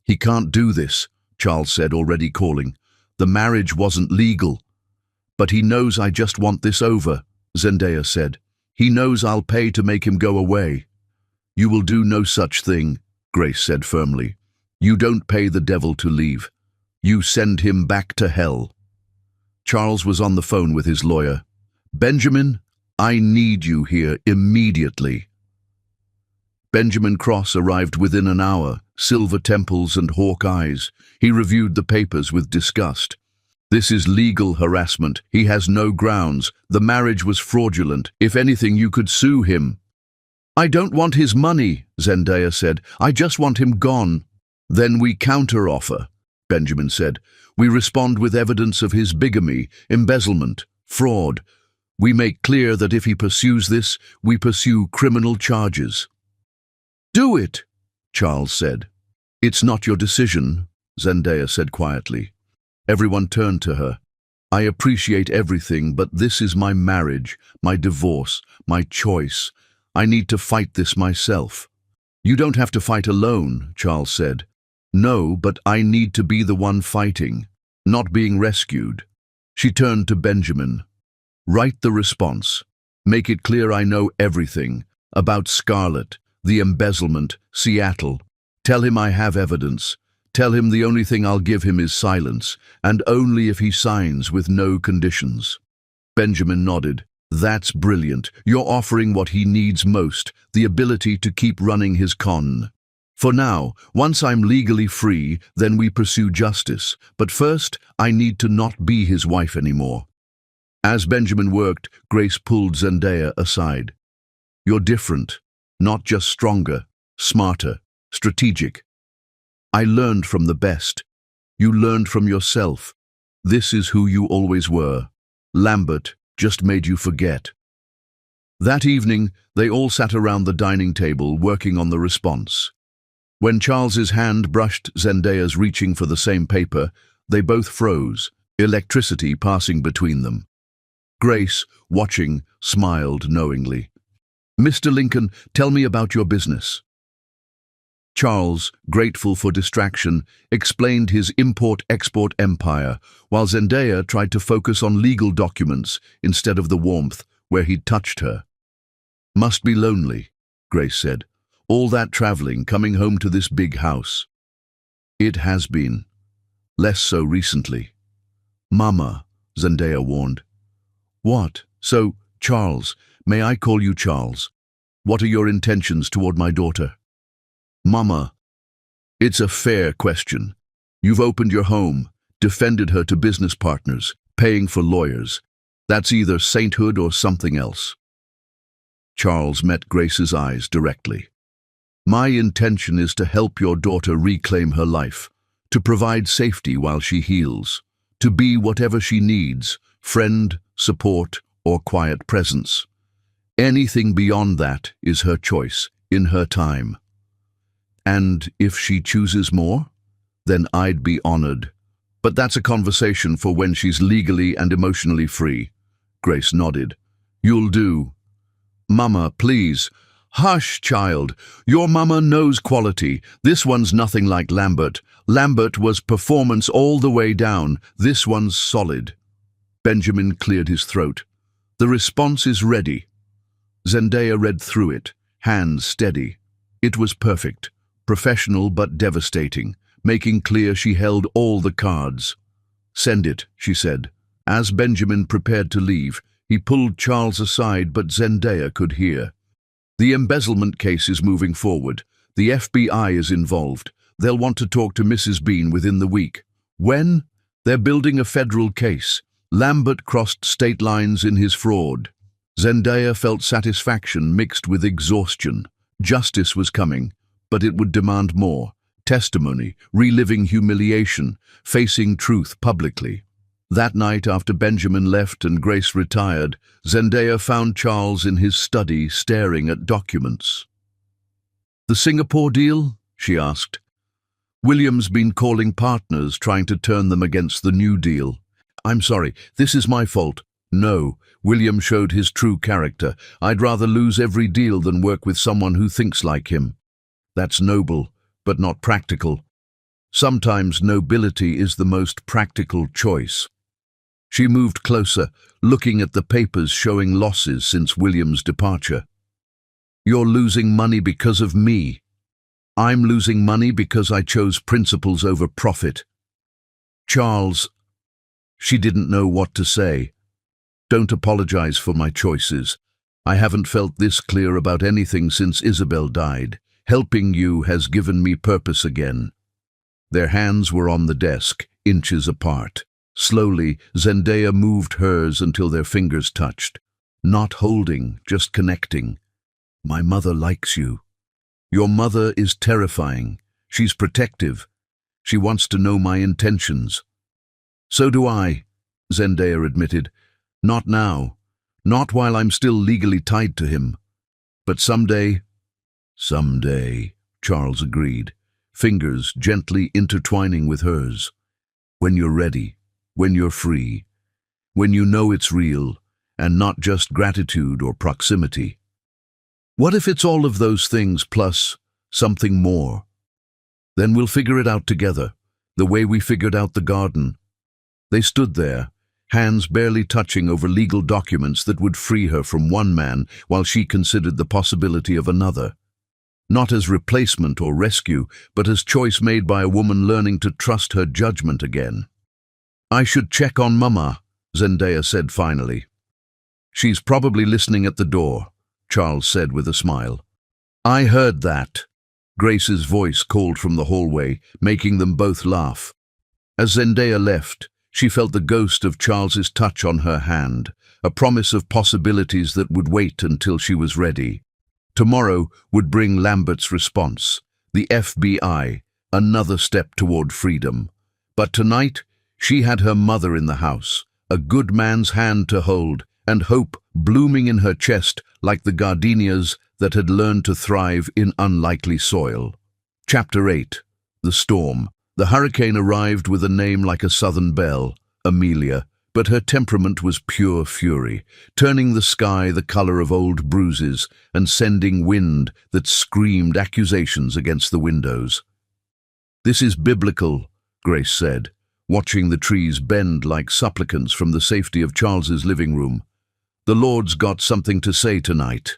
He can't do this, Charles said, already calling. The marriage wasn't legal. But he knows I just want this over, Zendaya said. He knows I'll pay to make him go away. You will do no such thing, Grace said firmly. You don't pay the devil to leave. You send him back to hell. Charles was on the phone with his lawyer. Benjamin, I need you here immediately. Benjamin Cross arrived within an hour, silver temples and hawk eyes. He reviewed the papers with disgust. This is legal harassment. He has no grounds. The marriage was fraudulent. If anything, you could sue him. I don't want his money, Zendaya said. I just want him gone. Then we counteroffer, Benjamin said. We respond with evidence of his bigamy, embezzlement, fraud. We make clear that if he pursues this, we pursue criminal charges. Do it, Charles said. It's not your decision, Zendaya said quietly. Everyone turned to her. I appreciate everything, but this is my marriage, my divorce, my choice. I need to fight this myself. You don't have to fight alone, Charles said. No, but I need to be the one fighting, not being rescued. She turned to Benjamin. Write the response. Make it clear I know everything about Scarlett, the embezzlement, Seattle. Tell him I have evidence. Tell him the only thing I'll give him is silence, and only if he signs with no conditions. Benjamin nodded. That's brilliant. You're offering what he needs most, the ability to keep running his con. For now, once I'm legally free, then we pursue justice. But first, I need to not be his wife anymore. As Benjamin worked, Grace pulled Zendaya aside. You're different, not just stronger, smarter, strategic. I learned from the best. You learned from yourself. This is who you always were. Lambert just made you forget. That evening, they all sat around the dining table working on the response. When Charles's hand brushed Zendaya's reaching for the same paper, They both froze, electricity passing between them. Grace, watching, smiled knowingly. "Mr. Lincoln, tell me about your business." Charles, grateful for distraction, explained his import-export empire, while Zendaya tried to focus on legal documents instead of the warmth where he'd touched her. "Must be lonely," Grace said. "All that traveling, coming home to this big house." "It has been. Less so recently." "Mama," Zendaya warned. "What? So, Charles, may I call you Charles? What are your intentions toward my daughter?" "Mama, it's a fair question. You've opened your home, defended her to business partners, paying for lawyers. That's either sainthood or something else." Charles met Grace's eyes directly. "My intention is to help your daughter reclaim her life, to provide safety while she heals, to be whatever she needs, friend, support, or quiet presence. Anything beyond that is her choice, in her time. And if she chooses more, then I'd be honored. But that's a conversation for when she's legally and emotionally free." Grace nodded. "You'll do." "Mama, please." "Hush, child. Your mama knows quality. This one's nothing like Lambert. Lambert was performance all the way down. This one's solid." Benjamin cleared his throat. "The response is ready." Zendaya read through it, hands steady. It was perfect, professional but devastating, making clear she held all the cards. "Send it," she said. As Benjamin prepared to leave, he pulled Charles aside, but Zendaya could hear. "The embezzlement case is moving forward. The FBI is involved. They'll want to talk to Mrs. Bean within the week." "When?" "They're building a federal case. Lambert crossed state lines in his fraud." Zendaya felt satisfaction mixed with exhaustion. Justice was coming, but it would demand more. Testimony, reliving humiliation, facing truth publicly. That night, after Benjamin left and Grace retired, Zendaya found Charles in his study staring at documents. "The Singapore deal?" she asked. "William's been calling partners, trying to turn them against the New Deal." "I'm sorry, this is my fault." "No, William showed his true character. I'd rather lose every deal than work with someone who thinks like him." "That's noble, but not practical." "Sometimes nobility is the most practical choice." She moved closer, looking at the papers showing losses since William's departure. "You're losing money because of me. I'm losing money because I chose principles over profit." "Charles," she didn't know what to say. "Don't apologize for my choices. I haven't felt this clear about anything since Isabel died. Helping you has given me purpose again." Their hands were on the desk, inches apart. Slowly, Zendaya moved hers until their fingers touched. Not holding, just connecting. "My mother likes you. Your mother is terrifying. She's protective. She wants to know my intentions." "So do I," Zendaya admitted. "Not now. Not while I'm still legally tied to him. But someday—" "Someday," Charles agreed, fingers gently intertwining with hers. "When you're ready, when you're free, when you know it's real, and not just gratitude or proximity." "What if it's all of those things plus something more? Then we'll figure it out together, the way we figured out the garden." They stood there, hands barely touching over legal documents that would free her from one man while she considered the possibility of another. Not as replacement or rescue, but as choice made by a woman learning to trust her judgment again. "I should check on Mama," Zendaya said finally. "She's probably listening at the door," Charles said with a smile. "I heard that." Grace's voice called from the hallway, making them both laugh. As Zendaya left, she felt the ghost of Charles's touch on her hand, a promise of possibilities that would wait until she was ready. Tomorrow would bring Lambert's response, the FBI, another step toward freedom. But tonight, she had her mother in the house, a good man's hand to hold, and hope blooming in her chest like the gardenias that had learned to thrive in unlikely soil. Chapter 8. The Storm. The hurricane arrived with a name like a southern belle, Amelia, but her temperament was pure fury, turning the sky the color of old bruises and sending wind that screamed accusations against the windows. "This is biblical," Grace said, watching the trees bend like supplicants from the safety of Charles's living room. "The Lord's got something to say tonight."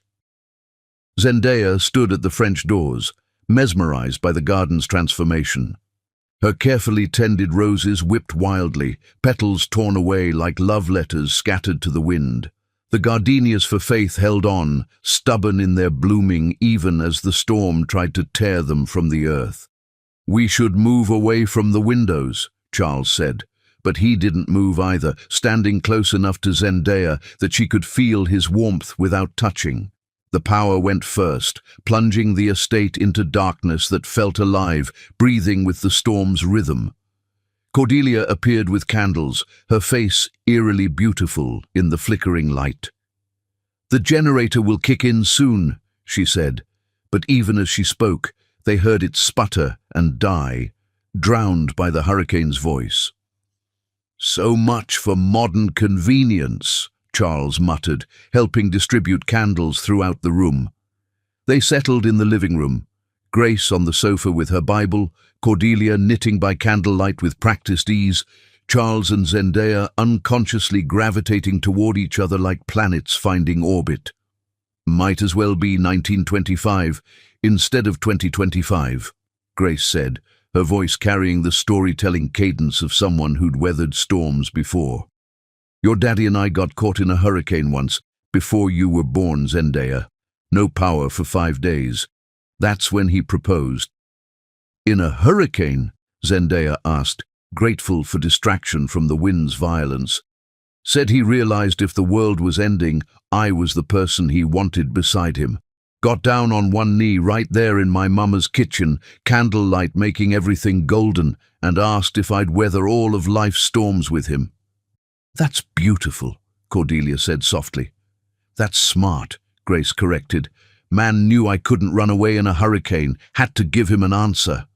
Zendaya stood at the French doors, mesmerized by the garden's transformation. Her carefully tended roses whipped wildly, petals torn away like love letters scattered to the wind. The gardenias for faith held on, stubborn in their blooming even as the storm tried to tear them from the earth. "We should move away from the windows," Charles said, but he didn't move either, standing close enough to Zendaya that she could feel his warmth without touching. The power went first, plunging the estate into darkness that felt alive, breathing with the storm's rhythm. Cordelia appeared with candles, her face eerily beautiful in the flickering light. "The generator will kick in soon," she said, but even as she spoke, they heard it sputter and die, drowned by the hurricane's voice. "So much for modern convenience," Charles muttered, helping distribute candles throughout the room. They settled in the living room, Grace on the sofa with her Bible, Cordelia knitting by candlelight with practiced ease, Charles and Zendaya unconsciously gravitating toward each other like planets finding orbit. "Might as well be 1925 instead of 2025, Grace said, her voice carrying the storytelling cadence of someone who'd weathered storms before. "Your daddy and I got caught in a hurricane once, before you were born, Zendaya. No power for 5 days. That's when he proposed." "In a hurricane?" Zendaya asked, grateful for distraction from the wind's violence. "Said he realized if the world was ending, I was the person he wanted beside him. Got down on one knee right there in my mama's kitchen, candlelight making everything golden, and asked if I'd weather all of life's storms with him." "That's beautiful," Cordelia said softly. "That's smart," Grace corrected. "Man knew I couldn't run away in a hurricane, had to give him an answer."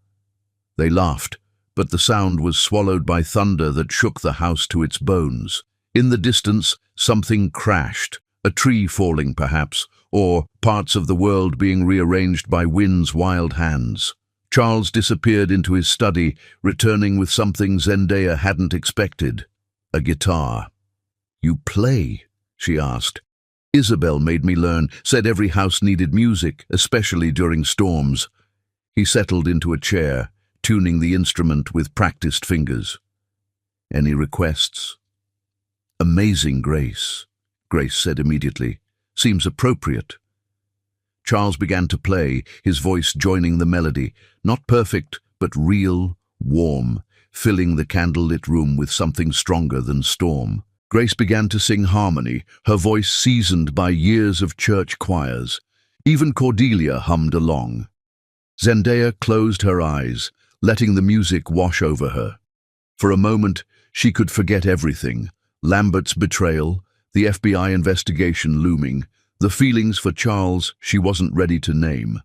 They laughed, but the sound was swallowed by thunder that shook the house to its bones. In the distance, something crashed, a tree falling perhaps, or parts of the world being rearranged by wind's wild hands. Charles disappeared into his study, returning with something Zendaya hadn't expected. A guitar. "You play?" she asked. "Isabel made me learn, said every house needed music, especially during storms." He settled into a chair, tuning the instrument with practiced fingers. "Any requests?" "Amazing Grace," Grace said immediately. "Seems appropriate." Charles began to play, his voice joining the melody, not perfect, but real, warm, filling the candlelit room with something stronger than storm. Grace began to sing harmony, her voice seasoned by years of church choirs. Even Cordelia hummed along. Zendaya closed her eyes, letting the music wash over her. For a moment, she could forget everything: Lambert's betrayal, the FBI investigation looming, the feelings for Charles she wasn't ready to name.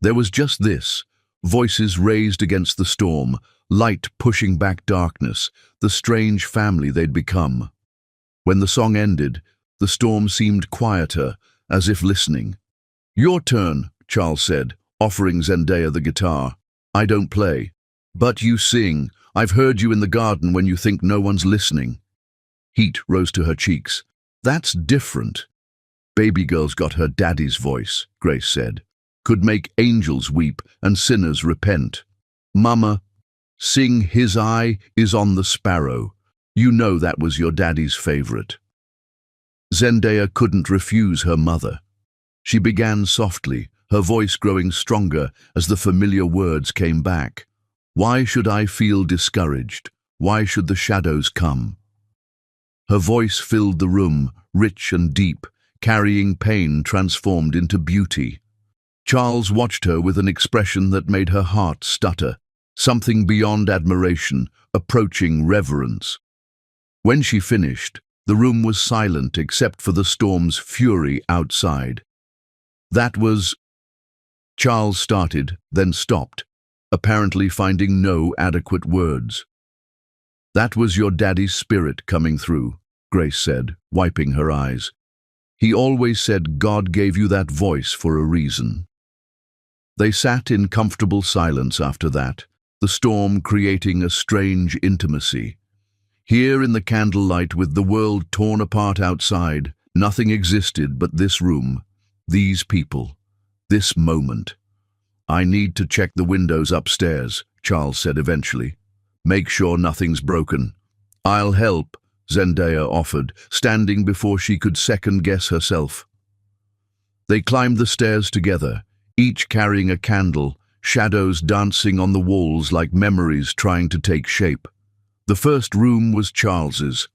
There was just this: voices raised against the storm, light pushing back darkness, the strange family they'd become. When the song ended, the storm seemed quieter, as if listening. "Your turn," Charles said, offering Zendaya the guitar. "I don't play. But you sing. I've heard you in the garden when you think no one's listening." Heat rose to her cheeks. "That's different." "Baby girl's got her daddy's voice," Grace said. "Could make angels weep and sinners repent." "Mama, sing His Eye is on the Sparrow. You know that was your daddy's favorite." Zendaya couldn't refuse her mother. She began softly, her voice growing stronger as the familiar words came back. "Why should I feel discouraged? Why should the shadows come?" Her voice filled the room, rich and deep, carrying pain transformed into beauty. Charles watched her with an expression that made her heart stutter, something beyond admiration, approaching reverence. When she finished, the room was silent except for the storm's fury outside. "That was—" Charles started, then stopped. apparently finding no adequate words. "That was your daddy's spirit coming through," Grace said, wiping her eyes. "He always said God gave you that voice for a reason." They sat in comfortable silence after that, the storm creating a strange intimacy. Here in the candlelight, with the world torn apart outside, nothing existed but this room, these people, this moment. "I need to check the windows upstairs," Charles said eventually. "Make sure nothing's broken." "I'll help," Zendaya offered, standing before she could second-guess herself. They climbed the stairs together, each carrying a candle, shadows dancing on the walls like memories trying to take shape. The first room was Charles's,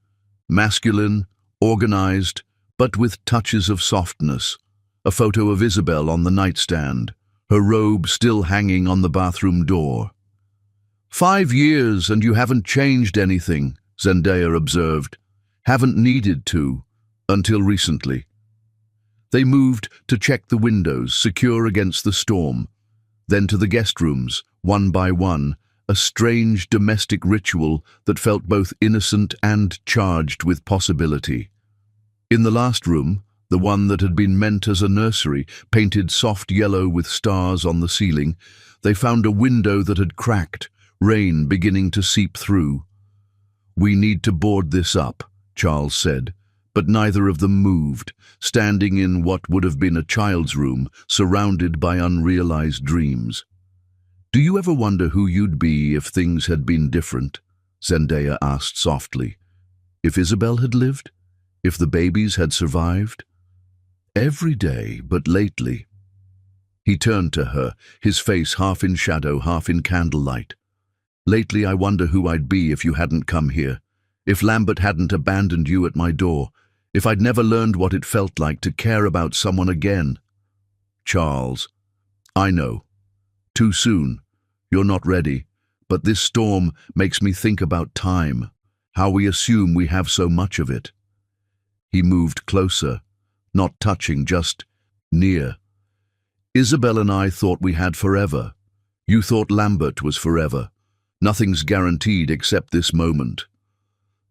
masculine, organized, but with touches of softness. A photo of Isabel on the nightstand, her robe still hanging on the bathroom door. "5 years and you haven't changed anything," Zendaya observed. "Haven't needed to, until recently." They moved to check the windows, secure against the storm, then to the guest rooms, one by one, a strange domestic ritual that felt both innocent and charged with possibility. In the last room, the one that had been meant as a nursery, painted soft yellow with stars on the ceiling, they found a window that had cracked, rain beginning to seep through. "We need to board this up," Charles said, but neither of them moved, standing in what would have been a child's room, surrounded by unrealized dreams. "Do you ever wonder who you'd be if things had been different?" Zendaya asked softly. "If Isabel had lived? If the babies had survived?" "Every day, but lately." He turned to her, his face half in shadow, half in candlelight. "Lately I wonder who I'd be if you hadn't come here, if Lambert hadn't abandoned you at my door, if I'd never learned what it felt like to care about someone again." "Charles, I know. Too soon. You're not ready. But this storm makes me think about time, how we assume we have so much of it." He moved closer, not touching, just near. "Isabel and I thought we had forever. You thought Lambert was forever. Nothing's guaranteed except this moment."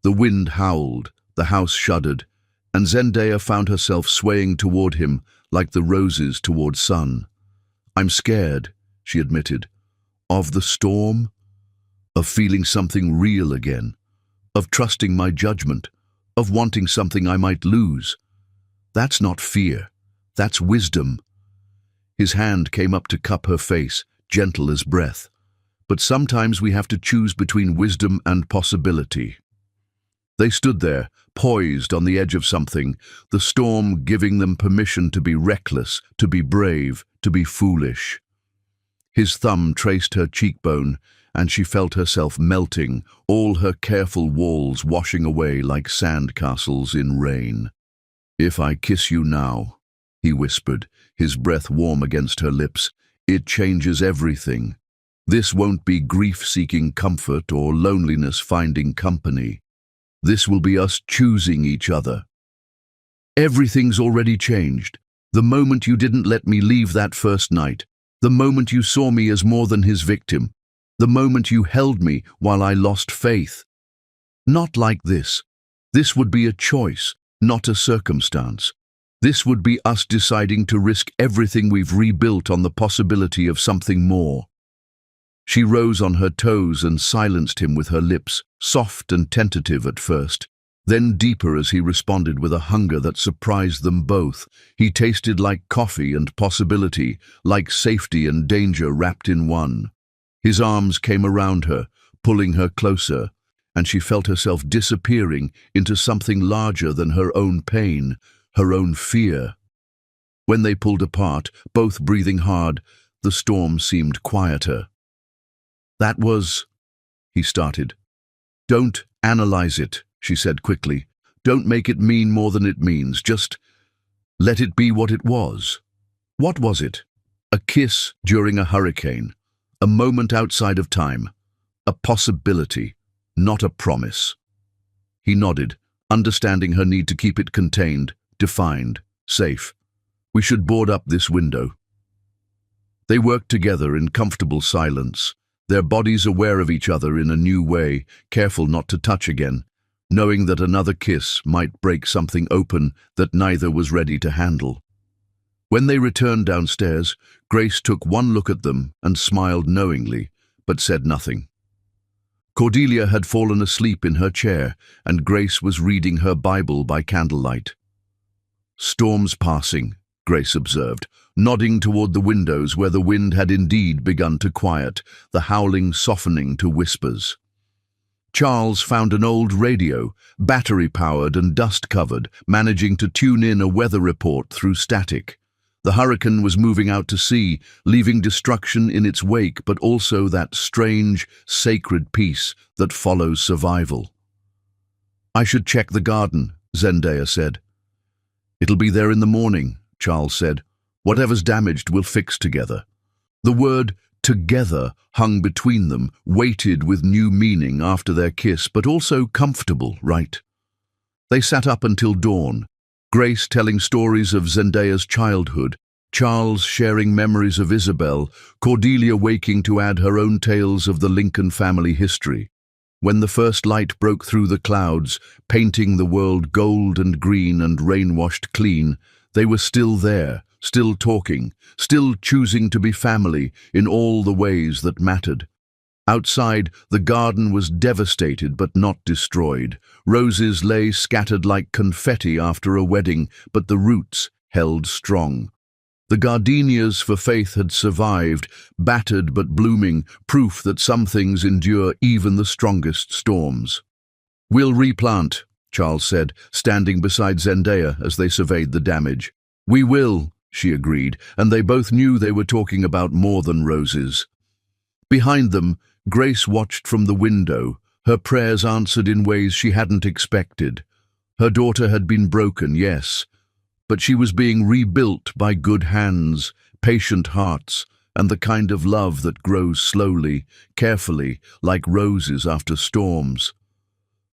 The wind howled, the house shuddered, and Zendaya found herself swaying toward him like the roses toward sun. "I'm scared," she admitted. "Of the storm, of feeling something real again, of trusting my judgment, of wanting something I might lose. That's not fear, that's wisdom." His hand came up to cup her face, gentle as breath. "But sometimes we have to choose between wisdom and possibility." They stood there, poised on the edge of something, the storm giving them permission to be reckless, to be brave, to be foolish. His thumb traced her cheekbone, and she felt herself melting, all her careful walls washing away like sand castles in rain. "If I kiss you now," he whispered, his breath warm against her lips, "it changes everything. This won't be grief-seeking comfort or loneliness finding company. This will be us choosing each other. Everything's already changed. The moment you didn't let me leave that first night, the moment you saw me as more than his victim, the moment you held me while I lost faith. Not like this. This would be a choice, not a circumstance. This would be us deciding to risk everything we've rebuilt on the possibility of something more." She rose on her toes and silenced him with her lips, soft and tentative at first, then deeper as he responded with a hunger that surprised them both. He tasted like coffee and possibility, like safety and danger wrapped in one. His arms came around her, pulling her closer, and she felt herself disappearing into something larger than her own pain, her own fear. When they pulled apart, both breathing hard, the storm seemed quieter. "That was," he started. "Don't analyze it," she said quickly. "Don't make it mean more than it means. Just let it be what it was." "What was it?" "A kiss during a hurricane. A moment outside of time. A possibility, not a promise." He nodded, understanding her need to keep it contained, defined, safe. "We should board up this window." They worked together in comfortable silence, their bodies aware of each other in a new way, careful not to touch again, knowing that another kiss might break something open that neither was ready to handle. When they returned downstairs, Grace took one look at them and smiled knowingly, but said nothing. Cordelia had fallen asleep in her chair, and Grace was reading her Bible by candlelight. "Storms passing," Grace observed, nodding toward the windows where the wind had indeed begun to quiet, the howling softening to whispers. Charles found an old radio, battery-powered and dust-covered, managing to tune in a weather report through static. The hurricane was moving out to sea, leaving destruction in its wake, but also that strange, sacred peace that follows survival. "I should check the garden," Zendaya said. "It'll be there in the morning," Charles said. "Whatever's damaged we'll fix together." The word "together" hung between them, weighted with new meaning after their kiss, but also comfortable, right? They sat up until dawn, Grace telling stories of Zendaya's childhood, Charles sharing memories of Isabel, Cordelia waking to add her own tales of the Lincoln family history. When the first light broke through the clouds, painting the world gold and green and rain-washed clean, they were still there, still talking, still choosing to be family in all the ways that mattered. Outside, the garden was devastated but not destroyed. Roses lay scattered like confetti after a wedding, but the roots held strong. The gardenias for Faith had survived, battered but blooming, proof that some things endure even the strongest storms. "We'll replant," Charles said, standing beside Zendaya as they surveyed the damage. "We will," she agreed, and they both knew they were talking about more than roses. Behind them, Grace watched from the window, her prayers answered in ways she hadn't expected. Her daughter had been broken, yes, but she was being rebuilt by good hands, patient hearts, and the kind of love that grows slowly, carefully, like roses after storms.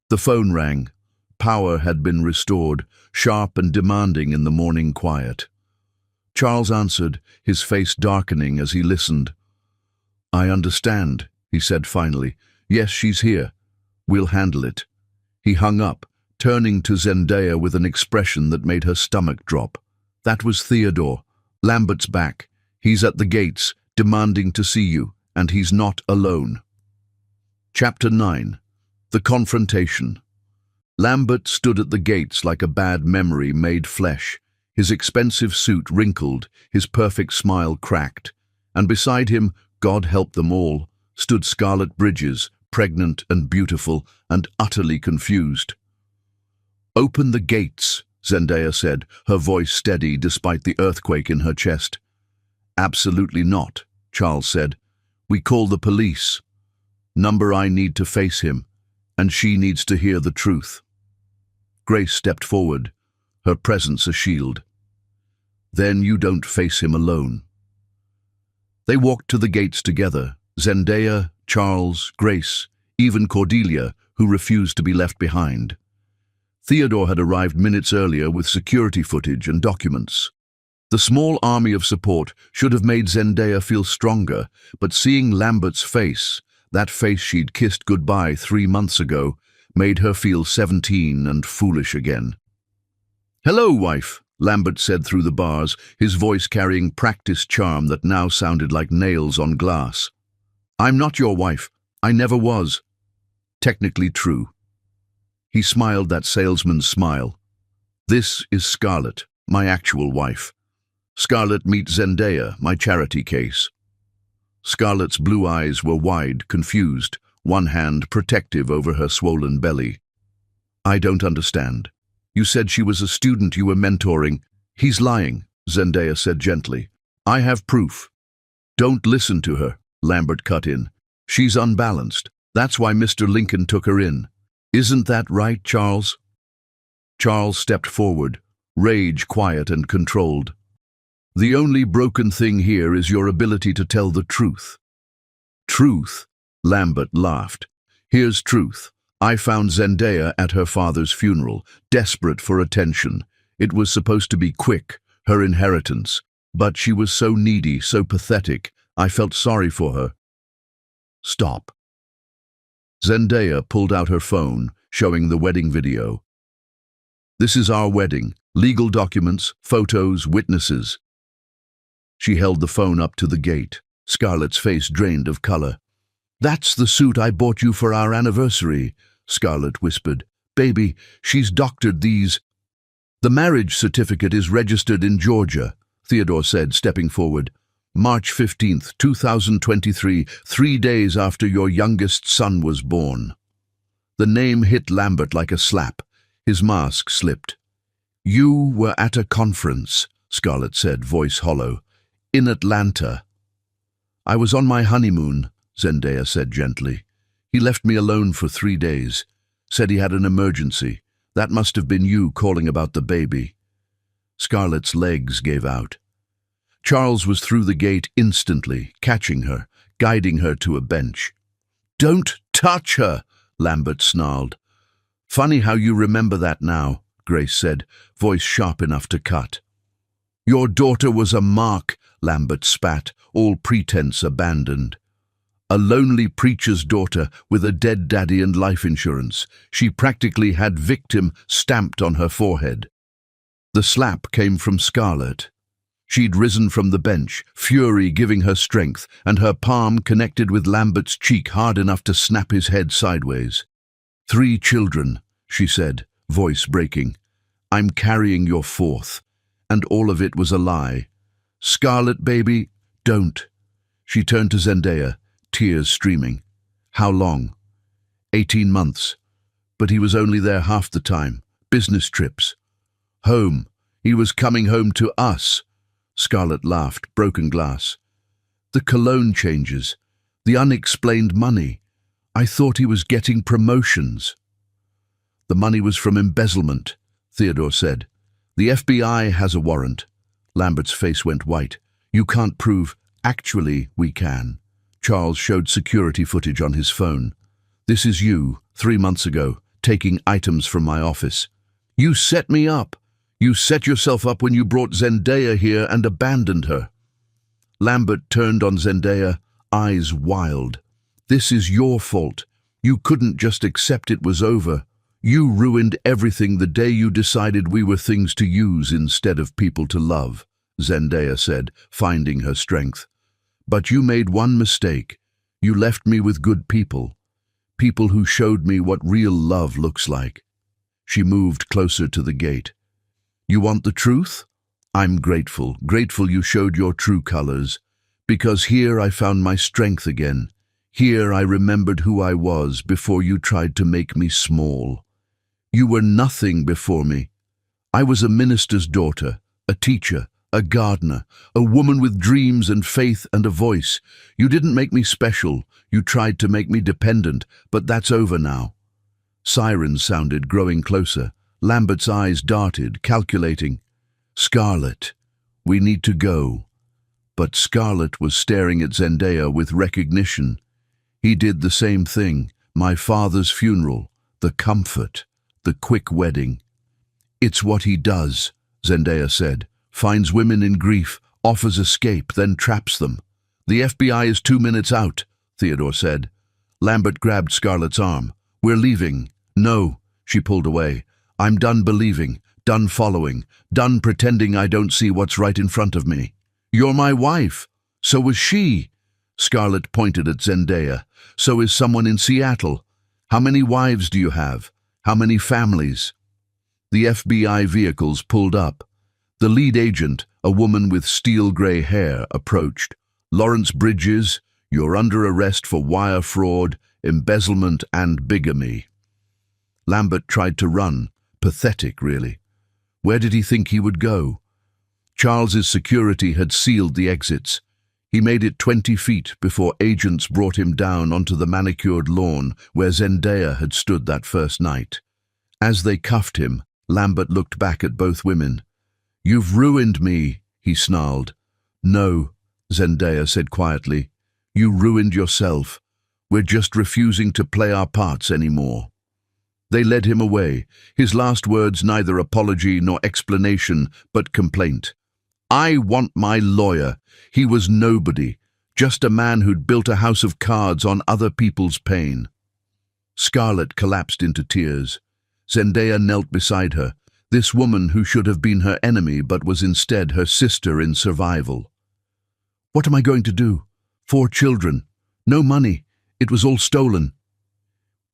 The phone rang. Power had been restored, sharp and demanding in the morning quiet. Charles answered, his face darkening as he listened. "I understand," he said finally. "Yes, she's here. We'll handle it." He hung up, turning to Zendaya with an expression that made her stomach drop. "That was Theodore. Lambert's back. He's at the gates, demanding to see you, and he's not alone." Chapter 9. The Confrontation. Lambert stood at the gates like a bad memory made flesh, his expensive suit wrinkled, his perfect smile cracked, and beside him, God help them all, stood Scarlet Bridges, pregnant and beautiful and utterly confused. "Open the gates," Zendaya said, her voice steady despite the earthquake in her chest. "Absolutely not," Charles said. "We call the police. Number I need to face him, and she needs to hear the truth." Grace stepped forward, her presence a shield. "Then you don't face him alone." They walked to the gates together, Zendaya, Charles, Grace, even Cordelia, who refused to be left behind. Theodore had arrived minutes earlier with security footage and documents. The small army of support should have made Zendaya feel stronger, but seeing Lambert's face, that face she'd kissed goodbye 3 months ago, made her feel 17 and foolish again. "Hello, wife," Lambert said through the bars, his voice carrying practiced charm that now sounded like nails on glass. "I'm not your wife. I never was." Technically true. He smiled that salesman's smile. "This is Scarlett, my actual wife. Scarlett meet Zendaya, my charity case." Scarlett's blue eyes were wide, confused, one hand protective over her swollen belly. "I don't understand. You said she was a student you were mentoring." "He's lying," Zendaya said gently. "I have proof." "Don't listen to her," Lambert cut in. "She's unbalanced. That's why Mr. Lincoln took her in. Isn't that right, Charles?" Charles stepped forward, rage quiet and controlled. "The only broken thing here is your ability to tell the truth." "Truth?" Lambert laughed. "Here's truth. I found Zendaya at her father's funeral, desperate for attention. It was supposed to be quick, her inheritance. But she was so needy, so pathetic, I felt sorry for her. Stop. Zendaya pulled out her phone, showing the wedding video. This is our wedding. Legal documents, photos, witnesses. She held the phone up to the gate. Scarlett's face drained of color. That's the suit I bought you for our anniversary, Scarlett whispered. Baby, she's doctored these. The marriage certificate is registered in Georgia, Theodore said, stepping forward. March 15th, 2023, 3 days after your youngest son was born. The name hit Lambert like a slap. His mask slipped. You were at a conference, Scarlett said, voice hollow. In Atlanta. I was on my honeymoon, Zendaya said gently. He left me alone for 3 days. Said he had an emergency. That must have been you calling about the baby. Scarlett's legs gave out. Charles was through the gate instantly, catching her, guiding her to a bench. Don't touch her, Lambert snarled. Funny how you remember that now, Grace said, voice sharp enough to cut. Your daughter was a mark, Lambert spat, all pretense abandoned. A lonely preacher's daughter with a dead daddy and life insurance. She practically had victim stamped on her forehead. The slap came from Scarlett. She'd risen from the bench, fury giving her strength, and her palm connected with Lambert's cheek hard enough to snap his head sideways. 3 children, she said, voice breaking. I'm carrying your 4th. And all of it was a lie. Scarlett, baby, don't. She turned to Zendaya, tears streaming. How long? 18 months. But he was only there half the time. Business trips. Home. He was coming home to us. Scarlett laughed, broken glass. The cologne changes. The unexplained money. I thought he was getting promotions. The money was from embezzlement, Theodore said. The FBI has a warrant. Lambert's face went white. You can't prove. Actually, we can. Charles showed security footage on his phone. This is you, 3 months ago, taking items from my office. You set me up. You set yourself up when you brought Zendaya here and abandoned her. Lambert turned on Zendaya, eyes wild. This is your fault. You couldn't just accept it was over. You ruined everything the day you decided we were things to use instead of people to love, Zendaya said, finding her strength. But you made one mistake. You left me with good people. People who showed me what real love looks like. She moved closer to the gate. You want the truth? I'm grateful you showed your true colors. Because here I found my strength again. Here I remembered who I was before you tried to make me small. You were nothing before me. I was a minister's daughter, a teacher, a gardener, a woman with dreams and faith and a voice. You didn't make me special. You tried to make me dependent, but that's over now. Sirens sounded, growing closer. Lambert's eyes darted, calculating. Scarlett, we need to go. But Scarlett was staring at Zendaya with recognition. He did the same thing. My father's funeral, the comfort, the quick wedding. It's what he does, Zendaya said. Finds women in grief, offers escape, then traps them. The FBI is 2 minutes out, Theodore said. Lambert grabbed Scarlett's arm. We're leaving. No, she pulled away. I'm done believing, done following, done pretending I don't see what's right in front of me. You're my wife. So was she. Scarlett pointed at Zendaya. So is someone in Seattle. How many wives do you have? How many families? The FBI vehicles pulled up. The lead agent, a woman with steel-gray hair, approached. Lawrence Bridges, you're under arrest for wire fraud, embezzlement, and bigamy. Lambert tried to run. Pathetic, really. Where did he think he would go? Charles's security had sealed the exits. He made it 20 feet before agents brought him down onto the manicured lawn where Zendaya had stood that first night. As they cuffed him, Lambert looked back at both women. You've ruined me, he snarled. No, Zendaya said quietly. You ruined yourself. We're just refusing to play our parts anymore. They led him away, his last words neither apology nor explanation, but complaint. I want my lawyer. He was nobody, just a man who'd built a house of cards on other people's pain. Scarlett collapsed into tears. Zendaya knelt beside her, this woman who should have been her enemy but was instead her sister in survival. What am I going to do? 4 children. No money. It was all stolen.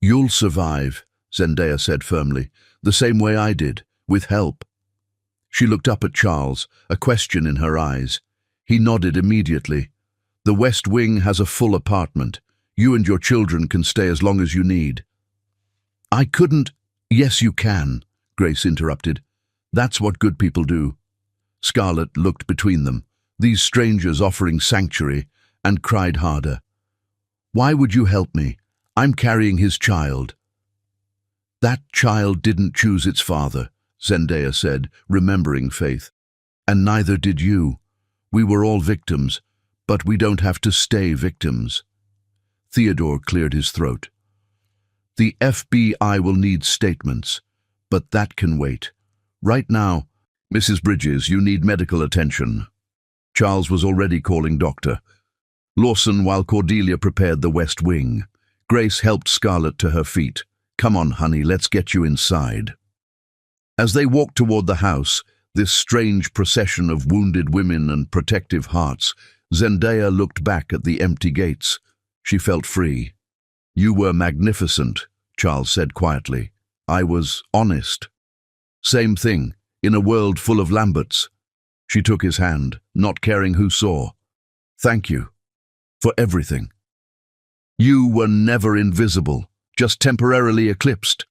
You'll survive, Zendaya said firmly, the same way I did, with help. She looked up at Charles, a question in her eyes. He nodded immediately. The West Wing has a full apartment. You and your children can stay as long as you need. I couldn't. Yes, you can, Grace interrupted. That's what good people do. Scarlett looked between them, these strangers offering sanctuary, and cried harder. Why would you help me? I'm carrying his child. That child didn't choose its father, Zendaya said, remembering Faith. And neither did you. We were all victims, but we don't have to stay victims. Theodore cleared his throat. The FBI will need statements, but that can wait. Right now, Mrs. Bridges, you need medical attention. Charles was already calling doctor. Lawson, while Cordelia prepared the West Wing. Grace helped Scarlett to her feet. Come on, honey, let's get you inside. As they walked toward the house, this strange procession of wounded women and protective hearts, Zendaya looked back at the empty gates. She felt free. You were magnificent, Charles said quietly. I was honest. Same thing, in a world full of Lamberts. She took his hand, not caring who saw. Thank you. For everything. You were never invisible, just temporarily eclipsed.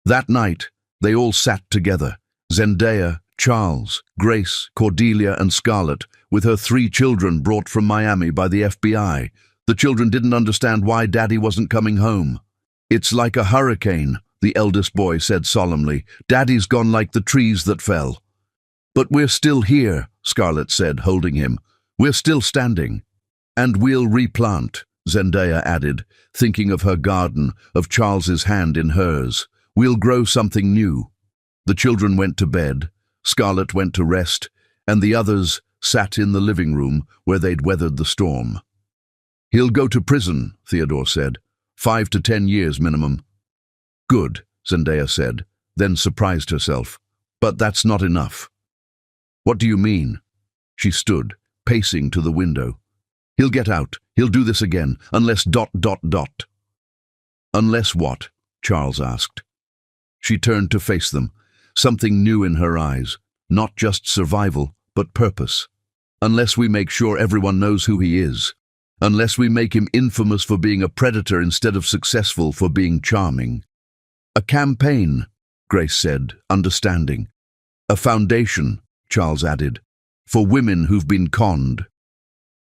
That night, they all sat together. Zendaya, Charles, Grace, Cordelia, and Scarlett, with her 3 children brought from Miami by the FBI. The children didn't understand why Daddy wasn't coming home. It's like a hurricane, the eldest boy said solemnly. Daddy's gone like the trees that fell. But we're still here, Scarlett said, holding him. We're still standing. And we'll replant, Zendaya added, thinking of her garden, of Charles's hand in hers. We'll grow something new. The children went to bed, Scarlett went to rest, and the others sat in the living room where they'd weathered the storm. He'll go to prison, Theodore said. 5 to 10 years minimum. Good, Zendaya said, then surprised herself. But that's not enough. What do you mean? She stood, pacing to the window. He'll get out. He'll do this again, unless ... Unless what? Charles asked. She turned to face them, something new in her eyes, not just survival, but purpose. Unless we make sure everyone knows who he is. Unless we make him infamous for being a predator instead of successful for being charming. A campaign, Grace said, understanding. A foundation, Charles added, for women who've been conned.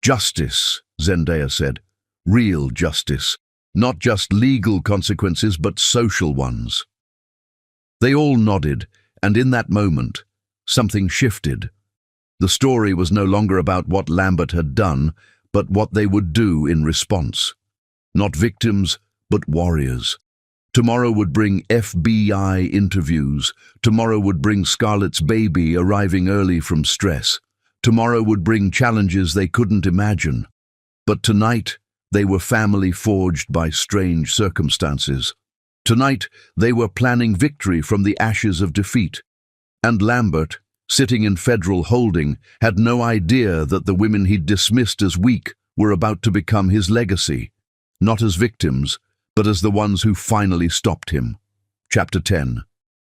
Justice, Zendaya said. Real justice. Not just legal consequences, but social ones. They all nodded, and in that moment, something shifted. The story was no longer about what Lambert had done, but what they would do in response. Not victims, but warriors. Tomorrow would bring FBI interviews. Tomorrow would bring Scarlett's baby arriving early from stress. Tomorrow would bring challenges they couldn't imagine. But tonight, they were family forged by strange circumstances. Tonight, they were planning victory from the ashes of defeat. And Lambert, sitting in federal holding, had no idea that the women he'd dismissed as weak were about to become his legacy, not as victims, but as the ones who finally stopped him. Chapter 10.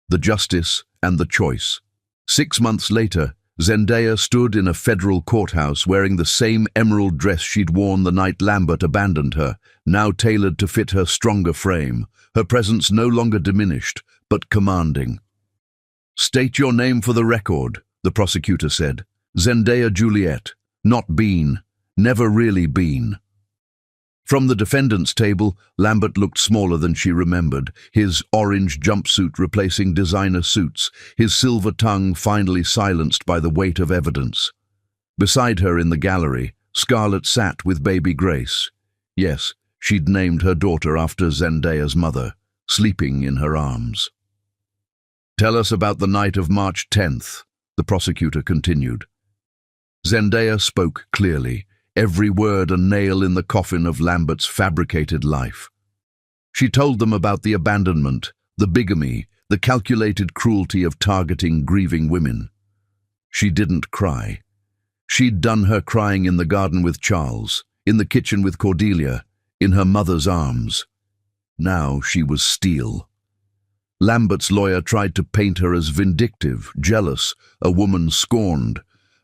The Justice and the Choice. 6 months later, Zendaya stood in a federal courthouse wearing the same emerald dress she'd worn the night Lambert abandoned her, now tailored to fit her stronger frame, her presence no longer diminished, but commanding. State your name for the record, the prosecutor said. Zendaya Juliet, not Bean, never really been. From the defendant's table, Lambert looked smaller than she remembered, his orange jumpsuit replacing designer suits, his silver tongue finally silenced by the weight of evidence. Beside her in the gallery, Scarlett sat with baby Grace. Yes, she'd named her daughter after Zendaya's mother, sleeping in her arms. Tell us about the night of March 10th, the prosecutor continued. Zendaya spoke clearly, every word a nail in the coffin of Lambert's fabricated life. She told them about the abandonment, the bigamy, the calculated cruelty of targeting grieving women. She didn't cry. She'd done her crying in the garden with Charles, in the kitchen with Cordelia, in her mother's arms. Now she was steel. Lambert's lawyer tried to paint her as vindictive, jealous, a woman scorned,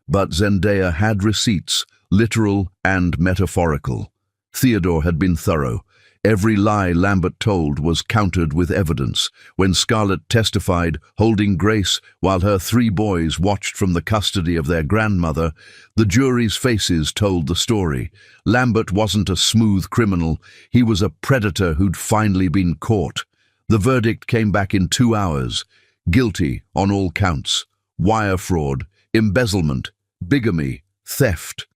but Zendaya had receipts, literal and metaphorical. Theodore had been thorough. Every lie Lambert told was countered with evidence. When Scarlett testified, holding Grace while her 3 boys watched from the custody of their grandmother, the jury's faces told the story. Lambert wasn't a smooth criminal. He was a predator who'd finally been caught. The verdict came back in 2 hours. Guilty on all counts. Wire fraud, embezzlement, bigamy, theft.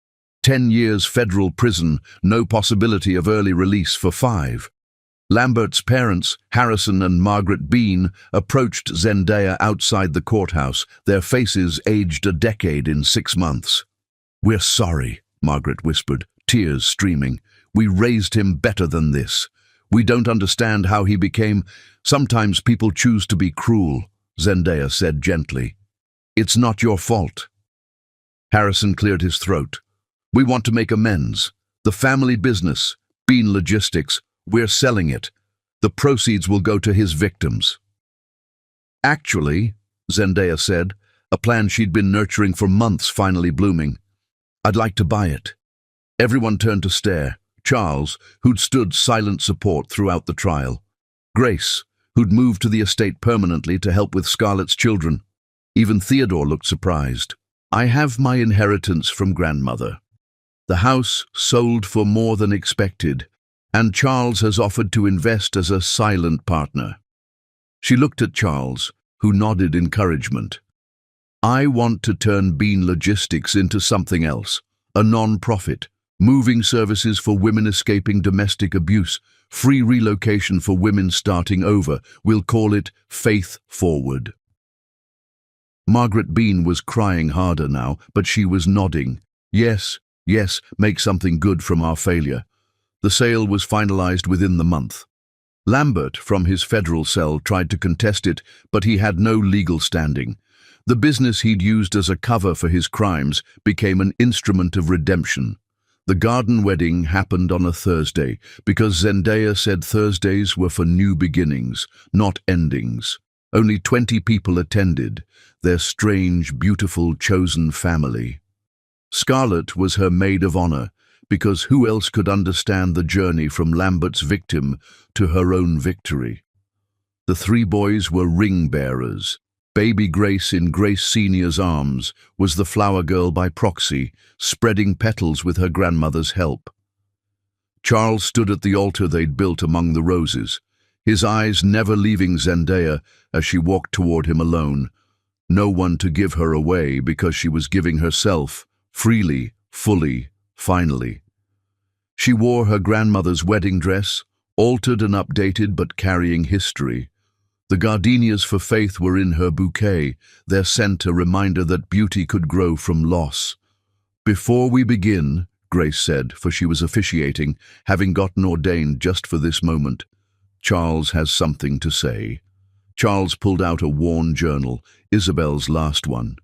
10 years federal prison, no possibility of early release for 5. Lambert's parents, Harrison and Margaret Bean, approached Zendaya outside the courthouse, their faces aged a decade in 6 months. "We're sorry," Margaret whispered, tears streaming. "We raised him better than this. We don't understand how he became. Sometimes people choose to be cruel," Zendaya said gently. "It's not your fault." Harrison cleared his throat. "We want to make amends. The family business, Bean Logistics, we're selling it. The proceeds will go to his victims." "Actually," Zendaya said, a plan she'd been nurturing for months finally blooming, "I'd like to buy it." Everyone turned to stare. Charles, who'd stood silent support throughout the trial. Grace, who'd moved to the estate permanently to help with Scarlett's children. Even Theodore looked surprised. "I have my inheritance from grandmother. The house sold for more than expected, and Charles has offered to invest as a silent partner." She looked at Charles, who nodded encouragement. "I want to turn Bean Logistics into something else, a non-profit, moving services for women escaping domestic abuse, free relocation for women starting over. We'll call it Faith Forward." Margaret Bean was crying harder now, but she was nodding. "Yes, yes, make something good from our failure." The sale was finalized within the month. Lambert, from his federal cell, tried to contest it, but he had no legal standing. The business he'd used as a cover for his crimes became an instrument of redemption. The garden wedding happened on a Thursday, because Zendaya said Thursdays were for new beginnings, not endings. Only 20 people attended, their strange, beautiful, chosen family. Scarlett was her maid of honor, because who else could understand the journey from Lambert's victim to her own victory? The 3 boys were ring-bearers. Baby Grace in Grace Senior's arms was the flower girl by proxy, spreading petals with her grandmother's help. Charles stood at the altar they'd built among the roses, his eyes never leaving Zendaya as she walked toward him alone. No one to give her away because she was giving herself, freely, fully, finally. She wore her grandmother's wedding dress, altered and updated but carrying history. The gardenias for faith were in her bouquet, their scent a reminder that beauty could grow from loss. "Before we begin," Grace said, for she was officiating, having gotten ordained just for this moment, "Charles has something to say." Charles pulled out a worn journal, Isabel's last one.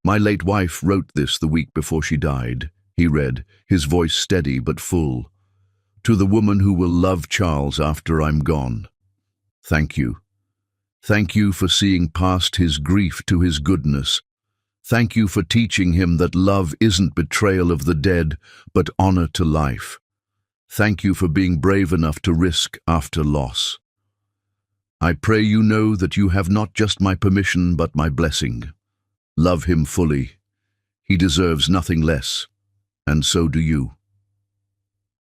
"My late wife wrote this the week before she died," he read, his voice steady but full. "To the woman who will love Charles after I'm gone. Thank you. Thank you for seeing past his grief to his goodness. Thank you for teaching him that love isn't betrayal of the dead, but honor to life. Thank you for being brave enough to risk after loss. I pray you know that you have not just my permission but my blessing. Love him fully. He deserves nothing less, and so do you."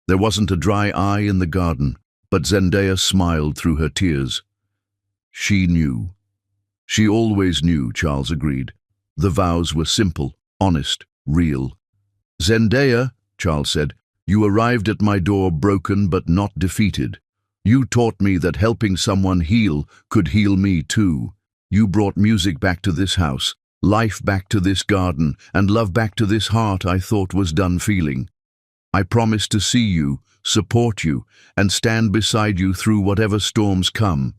There wasn't a dry eye in the garden, but Zendaya smiled through her tears. She knew. She always knew, Charles agreed. The vows were simple, honest, real. "Zendaya," Charles said, "you arrived at my door broken but not defeated. You taught me that helping someone heal could heal me too. You brought music back to this house, life back to this garden, and love back to this heart I thought was done feeling. I promise to see you, support you, and stand beside you through whatever storms come.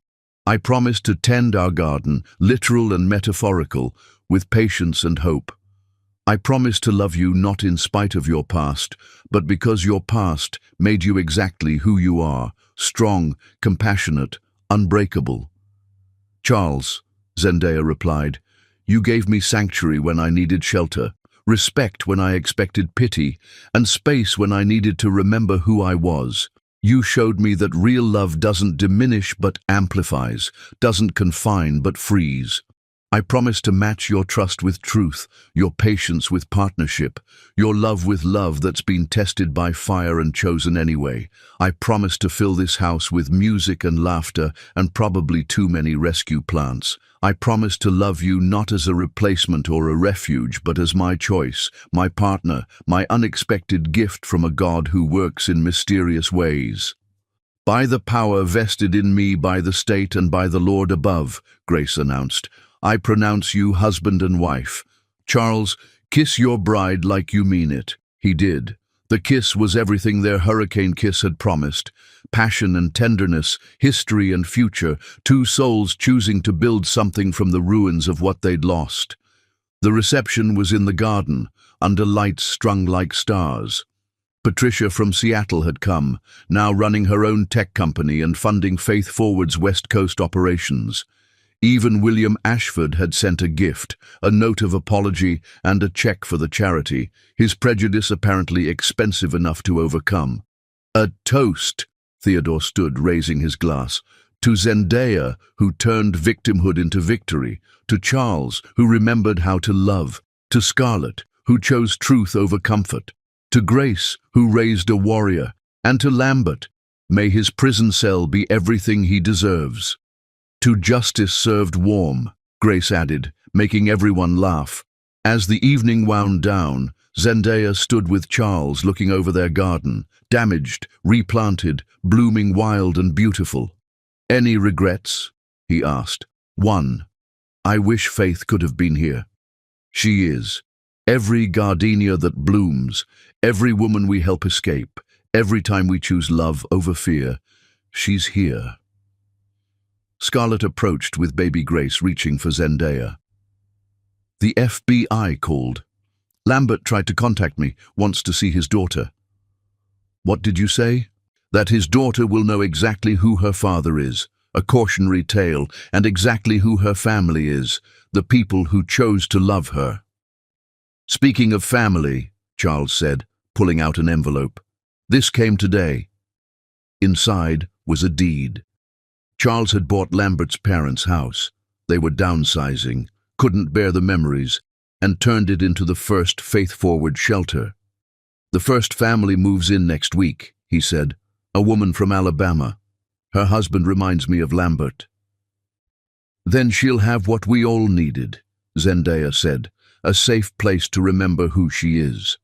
I promise to tend our garden, literal and metaphorical, with patience and hope. I promise to love you not in spite of your past, but because your past made you exactly who you are, strong, compassionate, unbreakable. Charles, Zendaya replied, you gave me sanctuary when I needed shelter, respect when I expected pity, and space when I needed to remember who I was. You showed me that real love doesn't diminish but amplifies, doesn't confine but frees. I promise to match your trust with truth, your patience with partnership, your love with love that's been tested by fire and chosen anyway. I promise to fill this house with music and laughter and probably too many rescue plants. I promise to love you not as a replacement or a refuge, but as my choice, my partner, my unexpected gift from a God who works in mysterious ways. By the power vested in me by the state and by the Lord above, Grace announced, I pronounce you husband and wife. Charles, kiss your bride like you mean it. He did. The kiss was everything their hurricane kiss had promised. Passion and tenderness, history and future, two souls choosing to build something from the ruins of what they'd lost. The reception was in the garden, under lights strung like stars. Patricia from Seattle had come, now running her own tech company and funding Faith Forward's West Coast operations. Even William Ashford had sent a gift, a note of apology and a check for the charity, his prejudice apparently expensive enough to overcome. A toast, Theodore stood, raising his glass, to Zendaya, who turned victimhood into victory, to Charles, who remembered how to love, to Scarlett, who chose truth over comfort, to Grace, who raised a warrior, and to Lambert, may his prison cell be everything he deserves. To justice served warm, Grace added, making everyone laugh. As the evening wound down, Zendaya stood with Charles looking over their garden, damaged, replanted, blooming wild and beautiful. Any regrets? He asked. One. I wish Faith could have been here. She is. Every gardenia that blooms, every woman we help escape, every time we choose love over fear, she's here. Scarlett approached with baby Grace reaching for Zendaya. The FBI called. Lambert tried to contact me, wants to see his daughter. What did you say? That his daughter will know exactly who her father is, a cautionary tale, and exactly who her family is, the people who chose to love her. Speaking of family, Charles said, pulling out an envelope. This came today. Inside was a deed. Charles had bought Lambert's parents' house. They were downsizing, couldn't bear the memories, and turned it into the first Faith Forward shelter. The first family moves in next week, he said, a woman from Alabama. Her husband reminds me of Lambert. Then she'll have what we all needed, Zendaya said, a safe place to remember who she is.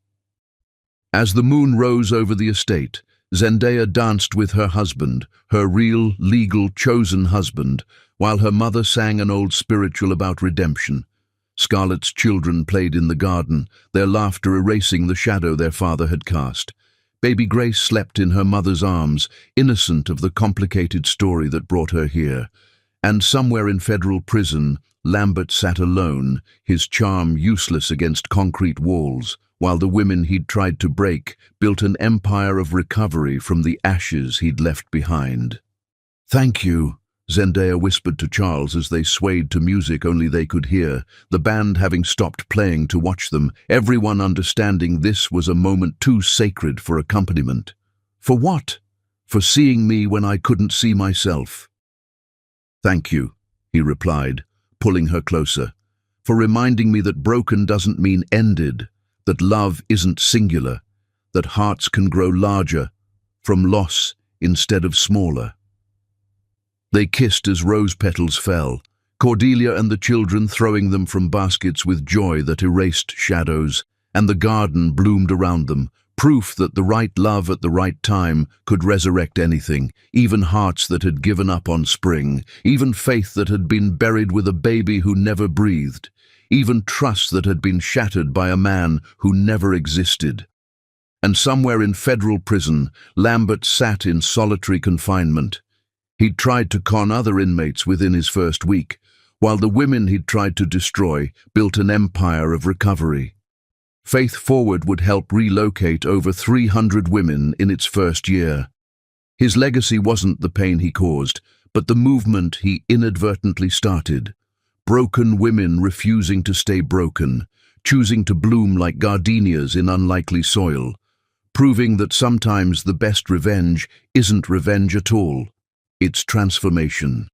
As the moon rose over the estate, Zendaya danced with her husband, her real, legal, chosen husband, while her mother sang an old spiritual about redemption. Scarlett's children played in the garden, their laughter erasing the shadow their father had cast. Baby Grace slept in her mother's arms, innocent of the complicated story that brought her here. And somewhere in federal prison, Lambert sat alone, his charm useless against concrete walls, while the women he'd tried to break built an empire of recovery from the ashes he'd left behind. Thank you, Zendaya whispered to Charles as they swayed to music only they could hear, the band having stopped playing to watch them, everyone understanding this was a moment too sacred for accompaniment. For what? For seeing me when I couldn't see myself. Thank you, he replied, pulling her closer, for reminding me that broken doesn't mean ended, that love isn't singular, that hearts can grow larger, from loss instead of smaller. They kissed as rose petals fell, Cordelia and the children throwing them from baskets with joy that erased shadows, and the garden bloomed around them, proof that the right love at the right time could resurrect anything, even hearts that had given up on spring, even faith that had been buried with a baby who never breathed, even trust that had been shattered by a man who never existed. And somewhere in federal prison, Lambert sat in solitary confinement. He'd tried to con other inmates within his first week, while the women he'd tried to destroy built an empire of recovery. Faith Forward would help relocate over 300 women in its first year. His legacy wasn't the pain he caused, but the movement he inadvertently started. Broken women refusing to stay broken, choosing to bloom like gardenias in unlikely soil, proving that sometimes the best revenge isn't revenge at all, it's transformation.